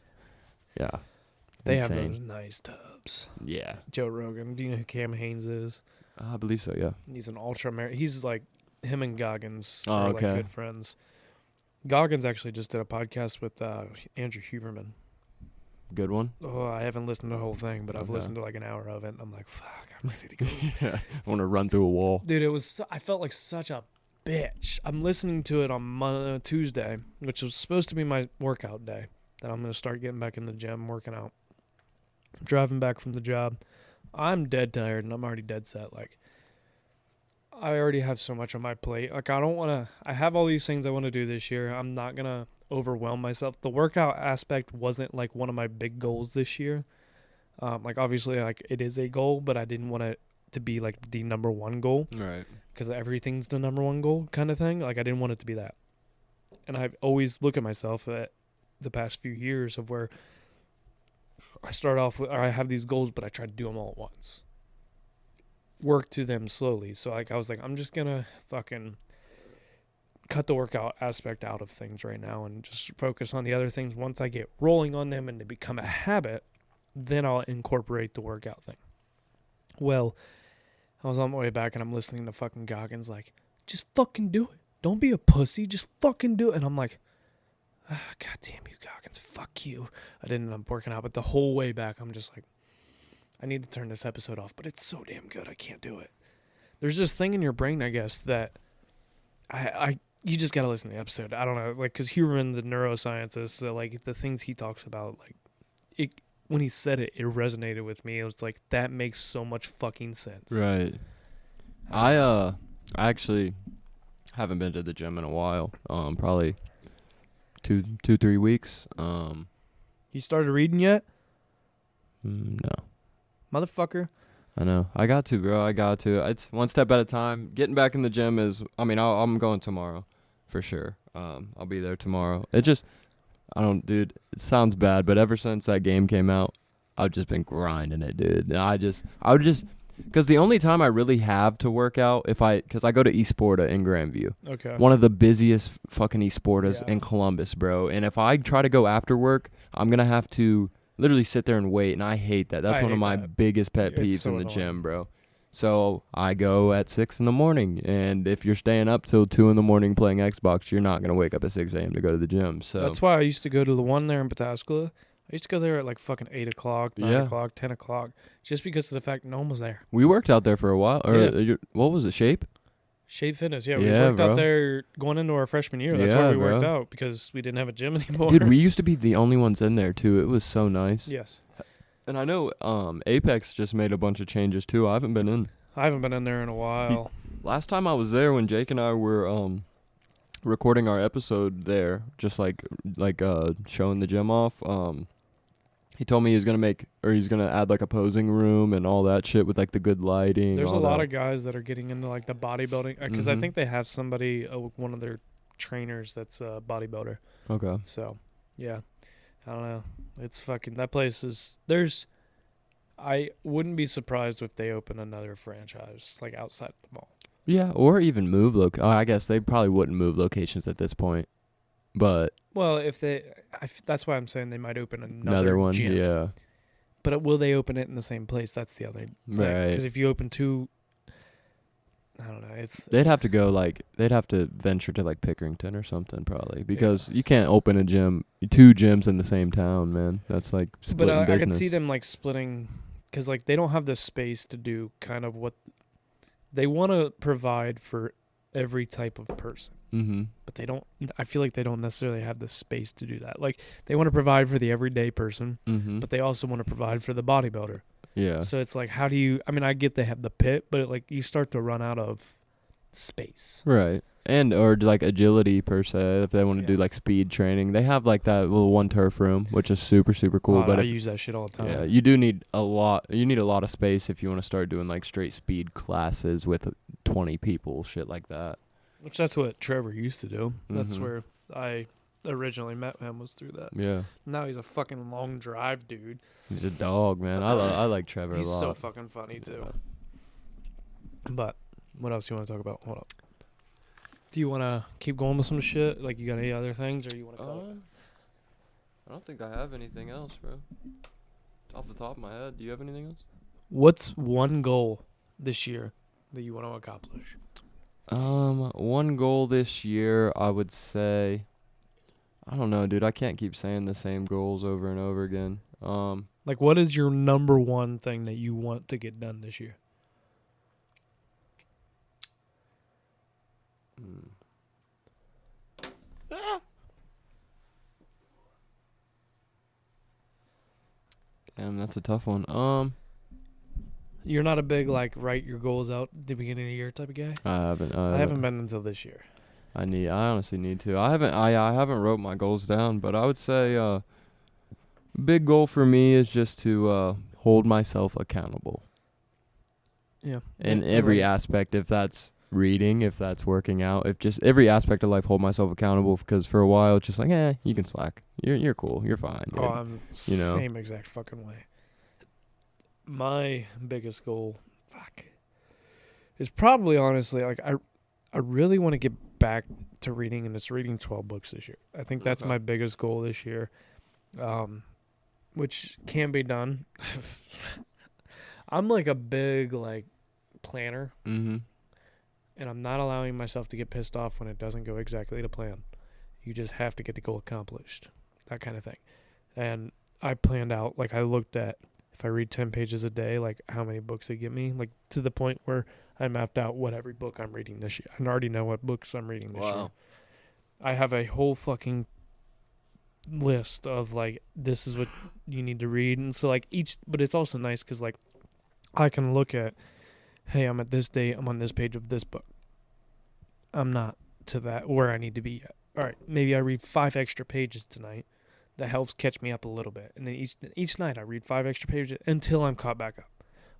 yeah. They insane. have those nice tubs. Yeah. Joe Rogan. Do you know who Cam Haynes is? I believe so, yeah. He's an he's like, him and Goggins Oh, are okay. like good friends. Goggins actually just did a podcast with Andrew Huberman. Good one? Oh, I haven't listened to the whole thing, but I've Okay. listened to like an hour of it, and I'm like, fuck, I'm ready to go. Yeah. I want to run through a wall. Dude, I felt like such a bitch. I'm listening to it on Tuesday, which was supposed to be my workout day, that I'm going to start getting back in the gym, working out. Driving back from the job. I'm dead tired, and I'm already dead set. Like, I already have so much on my plate. Like, I have all these things I want to do this year. I'm not going to overwhelm myself. The workout aspect wasn't like one of my big goals this year. Like, obviously, like, it is a goal, but I didn't want it to be like the number one goal. Right. Because everything's the number one goal kind of thing. Like, I didn't want it to be that. And I've always looked at myself at the past few years of where I start off with, or I have these goals, but I try to do them all at once. Work to them slowly. So, like, I was like, I'm just going to fucking cut the workout aspect out of things right now and just focus on the other things. Once I get rolling on them and they become a habit, then I'll incorporate the workout thing. Well, I was on my way back and I'm listening to fucking Goggins like, just fucking do it. Don't be a pussy. Just fucking do it. And I'm like, God damn you, Goggins. Fuck you. I didn't end up working out, but the whole way back, I'm just like, I need to turn this episode off, but it's so damn good. I can't do it. There's this thing in your brain, I guess, that you just got to listen to the episode. I don't know, like, because Huberman, the neuroscientist, so, like, the things he talks about, like, when he said it, it resonated with me. It was like, that makes so much fucking sense. Right. I actually haven't been to the gym in a while. Probably 3 weeks. You started reading yet? No. Motherfucker. I know. I got to, bro. I got to. It's one step at a time. Getting back in the gym is, I'm going tomorrow for sure. I'll be there tomorrow. Dude, it sounds bad, but ever since that game came out, I've just been grinding it, dude. And because the only time I really have to work out, because I go to Esporta in Grandview. Okay. One of the busiest fucking Esportas Yeah. in Columbus, bro. And if I try to go after work, I'm going to have to literally sit there and wait, and I hate that. That's one of my biggest pet peeves so in the annoying. gym, bro. So I go at 6 in the morning, and if you're staying up till 2 in the morning playing Xbox, you're not going to wake up at 6 a.m. to go to the gym. So That's why I used to go to the one there in Pataskala. I used to go there at like fucking 8 o'clock, 9 o'clock, 10 o'clock, just because of the fact no one was there. we worked out there for a while. What was it, Shape? Shape Fitness, yeah. We Yeah, worked bro. out there going into our freshman year. That's Yeah, why we worked bro. out, because we didn't have a gym anymore. Dude, we used to be the only ones in there, too. It was so nice. Yes. And I know Apex just made a bunch of changes, too. I haven't been in. I haven't been in there in a while. Last time I was there, when Jake and I were recording our episode there, just like showing the gym off, he told me he was gonna add like a posing room and all that shit with like the good lighting. There's a all lot that. of guys that are getting into like the bodybuilding, because I Mhm. think they have somebody, one of their trainers that's a bodybuilder. Okay. So, yeah. I don't know. It's fucking, that place is, I wouldn't be surprised if they open another franchise like outside the mall. Yeah, or even move I guess they probably wouldn't move locations at this point, but Well, if that's why I'm saying they might open another one, gym. yeah, But will they open it in the same place? That's the other thing. right. Because if you open two, I don't know. They'd have to venture to like Pickerington or something probably, because you can't open a gym, 2 gyms in the same town, man. That's like splitting But I business. could see them like splitting, because like they don't have the space to do kind of what they want to provide for every type of person. Mm-hmm. but they don't. I feel like they don't necessarily have the space to do that. Like they want to provide for the everyday person, Mm-hmm. but they also want to provide for the bodybuilder. Yeah. So it's like, how do you? I mean, I get they have the pit, but like you start to run out of space. Right. And or like agility per se, if they want to do Yeah. like speed training, they have like that little one turf room, which is super super cool. Oh, But I if, use that shit all the time. yeah, you do need a lot. You need a lot of space if you want to start doing like straight speed classes with 20 people, shit like that. Which that's what Trevor used to do. That's Mhm. where I originally met him, was through that. Yeah, Now he's a fucking long drive dude. he's a dog, man. I like Trevor He's a lot. so fucking funny too. But what else you want to talk about? Hold up. Do you want to keep going with some shit? Like, you got any other things, or you want to call it? I don't think I have anything else, bro. Off the top of my head, do you have anything else? What's one goal this year that you want to accomplish? One goal this year, I would say, I don't know, dude. I can't keep saying the same goals over and over again. Like, what is your number one thing that you want to get done this year? Damn, that's a tough one. You're not a big, like, write your goals out at the beginning of the year type of guy? I haven't. I haven't been until this year. I honestly need to. I haven't wrote my goals down, but I would say big goal for me is just to hold myself accountable Yeah. in Yeah, every right. aspect. If that's reading, if that's working out, if just every aspect of life, hold myself accountable. Because for a while, it's just like, you can slack. You're cool. You're fine. Oh, I'm the you know? same exact fucking way. My biggest goal, is probably honestly, like, I really want to get back to reading, and it's reading 12 books this year. I think that's Okay. my biggest goal this year, which can be done. I'm like a big, like, planner, Mm-hmm. and I'm not allowing myself to get pissed off when it doesn't go exactly to plan. You just have to get the goal accomplished, that kind of thing. And I planned out, like, I looked at, if I read 10 pages a day, like, how many books they get me, like, to the point where I mapped out what every book I'm reading this year. I already know what books I'm reading this year. Wow. I have a whole fucking list of, like, this is what you need to read. And so, like, but it's also nice because, like, I can look at, hey, I'm at this date, I'm on this page of this book. I'm not to that where I need to be yet. All right, maybe I read 5 extra pages tonight. That helps catch me up a little bit. And then each night I read 5 extra pages until I'm caught back up.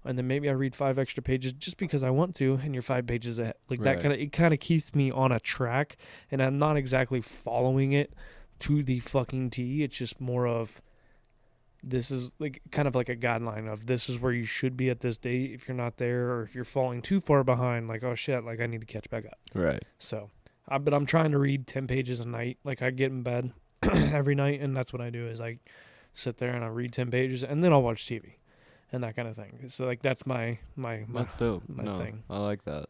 And then maybe I read 5 extra pages just because I want to, and you're 5 pages ahead. Like, Right. it kind of keeps me on a track, and I'm not exactly following it to the fucking T. It's just more of, this is like kind of like a guideline of, this is where you should be at this date. If you're not there, or if you're falling too far behind, like, oh shit, like, I need to catch back up. Right. So, but I'm trying to read 10 pages a night. Like, I get in bed every night, and that's what I do, is I sit there and I read 10 pages, and then I'll watch TV and that kind of thing. So, like, that's my That's dope. my thing. I like that.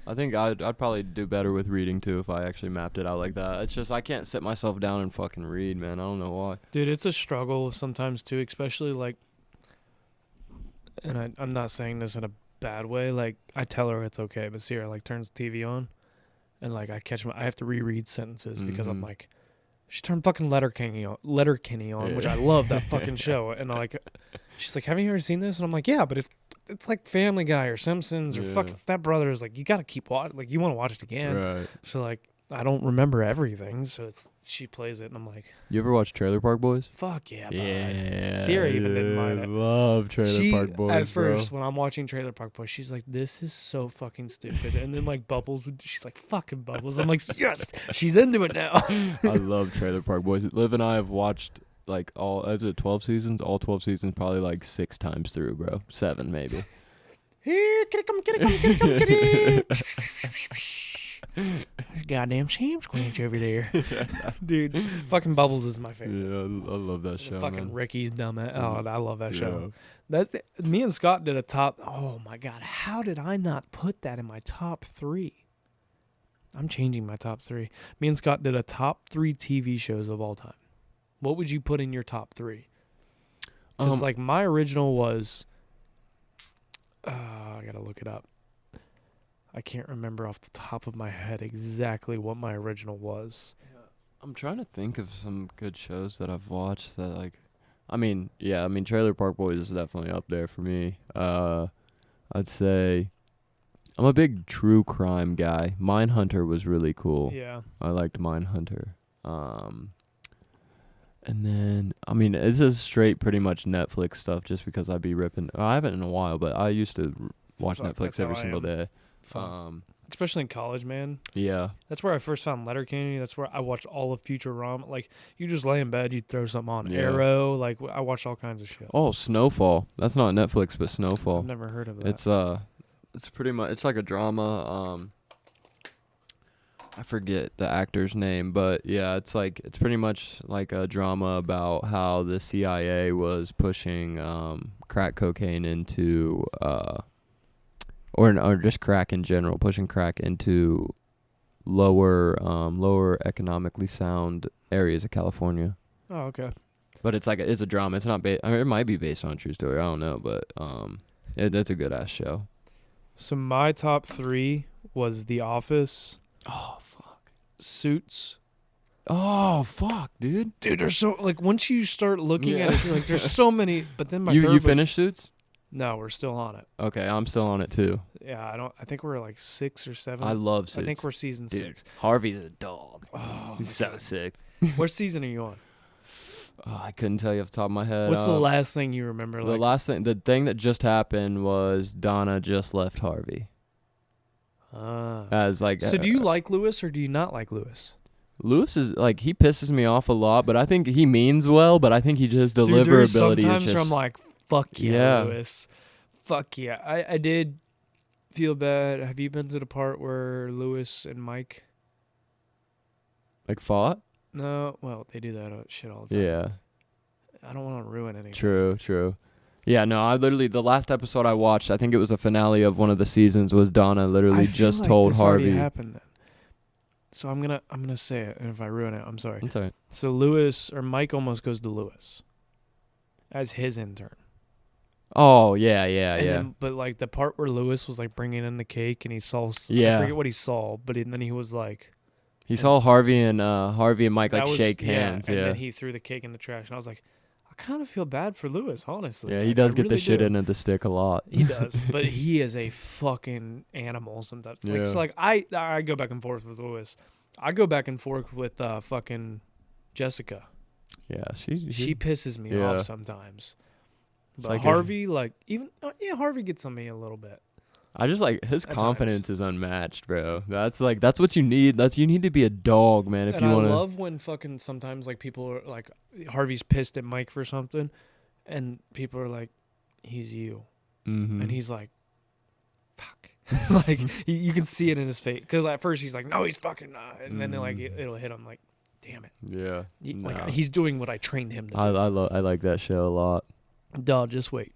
I think I'd probably do better with reading too if I actually mapped it out like that. It's just I can't sit myself down and fucking read, man. I don't know why. Dude, it's a struggle sometimes too, especially, like, and I'm not saying this in a bad way. Like, I tell her it's okay, but Sierra, like, turns the TV on, and, like, I have to reread sentences because I'm Mhm. like, she turned fucking Letterkenny on, which I love that fucking show. And she's like, haven't you ever seen this? And I'm like, yeah, but it's like Family Guy or Simpsons or fucking Step Brothers. Like, you got to keep watching. Like, you want to watch it again. Right. So, like, I don't remember everything. So she plays it, and I'm like, You ever watch Trailer Park Boys? fuck yeah, bud. Yeah. Sierra even didn't mind it. Love Trailer Park Boys, at first, bro. when I'm watching Trailer Park Boys, she's like, this is so fucking stupid. And then, like, she's like, fucking Bubbles. I'm like, yes, she's into it now. I love Trailer Park Boys. Liv and I have watched like is it 12 seasons? All 12 seasons probably like 6 times through, bro. 7 maybe. Here, kitty. Goddamn Sam Squinch over there. Dude, fucking Bubbles is my favorite. Yeah, I love that show, Fucking man. Ricky's dumb. Oh, I love that show. Yeah. Me and Scott did a top. Oh my God, how did I not put that in my top 3? I'm changing my top 3. Me and Scott did a top 3 TV shows of all time. What would you put in your top 3? Because like, my original was, I gotta look it up. I can't remember off the top of my head exactly what my original was. I'm trying to think of some good shows that I've watched that like, I mean, Trailer Park Boys is definitely up there for me. I'd say I'm a big true crime guy. Mindhunter was really cool. Yeah. I liked Mindhunter. And then, I mean, this is straight pretty much Netflix stuff just because I'd be ripping. I haven't in a while, but I used to watch Fuck, Netflix that's how every I single am. day. Fuck. Especially in college, man. Yeah. That's where I first found Letterkenny. That's where I watched all of Futurama. Like, you just lay in bed, you throw something on. Yeah. Arrow. Like, I watched all kinds of shit. Oh, Snowfall. That's not Netflix, but I've Snowfall. never heard of that. It's pretty much, it's like a drama. I forget the actor's name, but yeah, it's pretty much like a drama about how the CIA was pushing crack cocaine into or just crack in general, pushing crack into lower economically sound areas of California. Oh, okay. But it's a drama. It's not I mean, it might be based on a true story. I don't know, but it's a good ass show. So my top 3 was The Office. Oh fuck. Suits. Oh fuck, dude. Dude, there's so like once you start looking at it, like there's so many. But then my you third you was, finished Suits? No, we're still on it. Okay, I'm still on it too. Yeah, I think we're like 6 or 7. I love Suits. I think we're season Dude, 6. Harvey's a dog. Oh, He's so sick. what season are you on? Oh, I couldn't tell you off the top of my head. What's the last thing you remember? The thing that just happened was Donna just left Harvey. As like, so do you like Lewis or do you not like Lewis? Lewis is like, he pisses me off a lot, but I think he means well. But I think he just deliverability sometimes is just. where I'm like, fuck Yeah. Lewis, fuck yeah. I did feel bad. Have you been to the part where Lewis and Mike? Like fought? No, well they do that shit all the time. Yeah. I don't want to ruin anything. True. Yeah, no, I literally, the last episode I watched, I think it was a finale of one of the seasons, was Donna literally I feel just like told this Harvey. already happened then. So I'm gonna say it, and if I ruin it, I'm sorry. It's all right. So Lewis or Mike almost goes to Lewis as his intern. Oh, yeah. Then, but like the part where Lewis was like bringing in the cake and he saw, Yeah. I forget what he saw, but then he was like, He saw Harvey and Mike like that was- shake hands. and Yeah. then he threw the cake in the trash, and I was like, I kind of feel bad for Lewis, honestly. Yeah, Like, he does I get the really shit do. in at the stick a lot. He does, but he is a fucking animal sometimes. Like, Yeah. so like I go back and forth with Lewis. I go back and forth with fucking Jessica. Yeah, She pisses me Yeah. off sometimes. But like Harvey, like even Harvey gets on me a little bit. I just like his At confidence is unmatched, bro. That's what you need. You need to be a dog, man. If And you I want to. love when fucking sometimes like people are like Harvey's pissed at Mike for something, and people are like, he's you, and he's like, fuck. Like you can see it in his face because at first he's like, no, he's fucking not, and then like it'll hit him like, damn it. Yeah. Like he's doing what I trained him to do. I like that show a lot. Dog, just wait.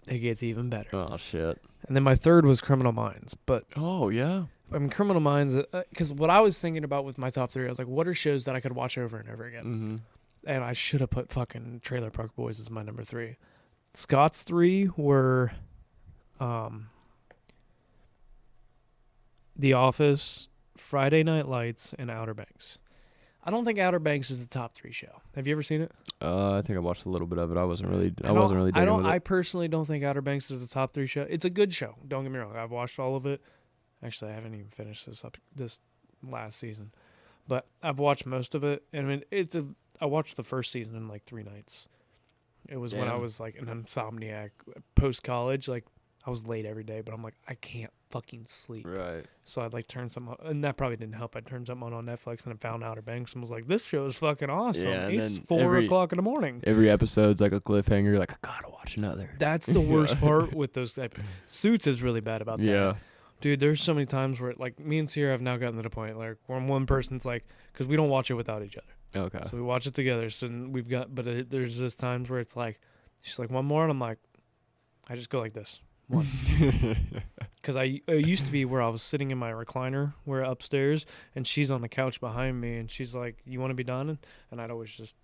It gets even better. Oh shit. And then my third was Criminal Minds. But Oh yeah. I mean, Criminal Minds, because what I was thinking about with my top 3, I was like, what are shows that I could watch over and over again? Mm-hmm. And I should have put fucking Trailer Park Boys as my number 3. Scott's 3 were The Office, Friday Night Lights, and Outer Banks. I don't think Outer Banks is the top 3 show. Have you ever seen it? I think I watched a little bit of it. I wasn't really digging with it. I personally don't think Outer Banks is a top 3 show. It's a good show. Don't get me wrong. I've watched all of it. Actually, I haven't even finished this last season, but I've watched most of it. And I mean, I watched the first season in like 3 nights. It was when I was like an insomniac post college. Like I was late every day, but I'm like, I can't fucking sleep. Right. So I'd like turn something on, and that probably didn't help. I turned something on Netflix and I found Outer Banks and was like, this show is fucking awesome. Yeah, and It's then 4 o'clock in the morning. Every episode's like a cliffhanger. You're like, I gotta watch another. That's the worst part with those type. Suits is really bad about that. Yeah. Dude, there's so many times where like me and Sierra have now gotten to the point like when one person's like, because we don't watch it without each other. Okay. So we watch it together. So we've got, but there's just times where it's like, she's like, one more, and I'm like, I just go like this. One. Because it used to be where I was sitting in my recliner, where upstairs, and she's on the couch behind me, and she's like, "You want to be done?" And I'd always just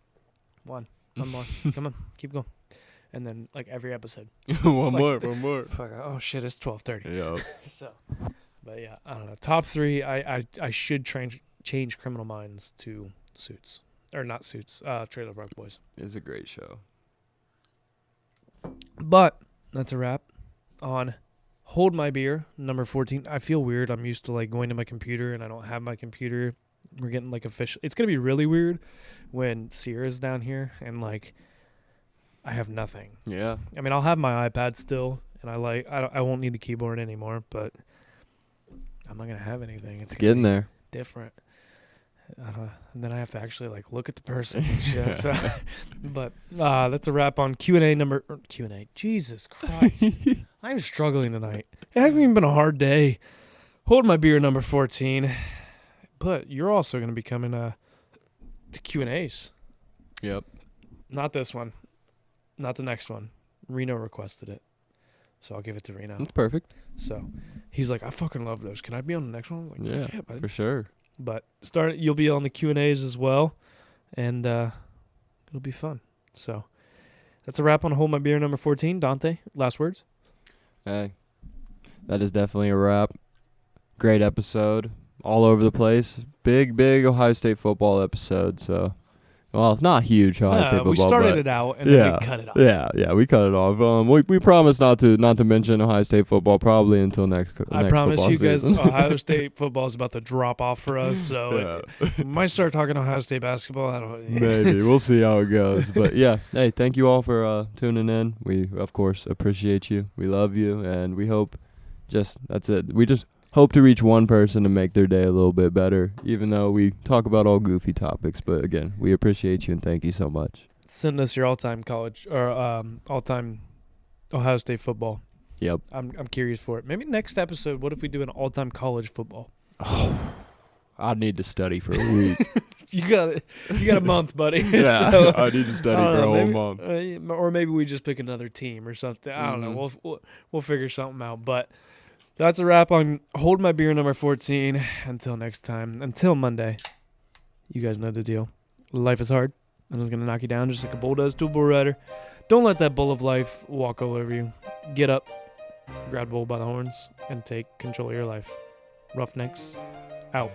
one more, come on, keep going, and then like every episode, one like, more. fuck, oh shit, it's 12:30. Yeah. So, But yeah, I don't know. Top 3, I should change Criminal Minds to Suits. Or not Suits, Trailer Park Boys. It's a great show. But that's a wrap on Hold My Beer, number 14. I feel weird. I'm used to like going to my computer and I don't have my computer. We're getting like official. It's going to be really weird when Sierra's down here and like I have nothing. Yeah. I mean, I'll have my iPad still and I won't need a keyboard anymore, but I'm not going to have anything. It's Getting there. different. And then I have to actually like look at the person and shit. So, but that's a wrap on Q&A. Jesus Christ, I'm struggling tonight. It hasn't even been a hard day. Hold My Beer, number 14. But you're also going to be coming to Q&As. Yep. Not this one. Not the next one. Reno requested it, so I'll give it to Reno. That's perfect. So he's like, I fucking love those. Can I be on the next one? I'm like, yeah, buddy. For sure. But you'll be on the Q&As as well, and it'll be fun. So that's a wrap on Hold My Beer, number 14. Dante, last words? Hey, that is definitely a wrap. Great episode. All over the place. Big Ohio State football episode. So, well, not huge Ohio State football. We started it out and then we cut it off. Yeah, we cut it off. We promise not to mention Ohio State football probably until next. I promise you guys, season. Ohio State football is about to drop off for us. So we might start talking Ohio State basketball. I don't. Maybe we'll see how it goes. But yeah, hey, thank you all for tuning in. We of course appreciate you. We love you, and we hope. That's it. We just hope to reach one person and make their day a little bit better, even though we talk about all goofy topics. But again, we appreciate you and thank you so much. Send us your all-time college or all-time Ohio State football. Yep. I'm curious for it. Maybe next episode, what if we do an all-time college football? Oh, I'd need to study for a week. You got a month, buddy. Yeah, So, I need to study for a whole month. Or maybe we just pick another team or something. I don't know. We'll figure something out. But that's a wrap on Hold My Beer, number 14. Until next time. Until Monday. You guys know the deal. Life is hard, and it's going to knock you down just like a bull does to a bull rider. Don't let that bull of life walk all over you. Get up, grab the bull by the horns, and take control of your life. Roughnecks, out.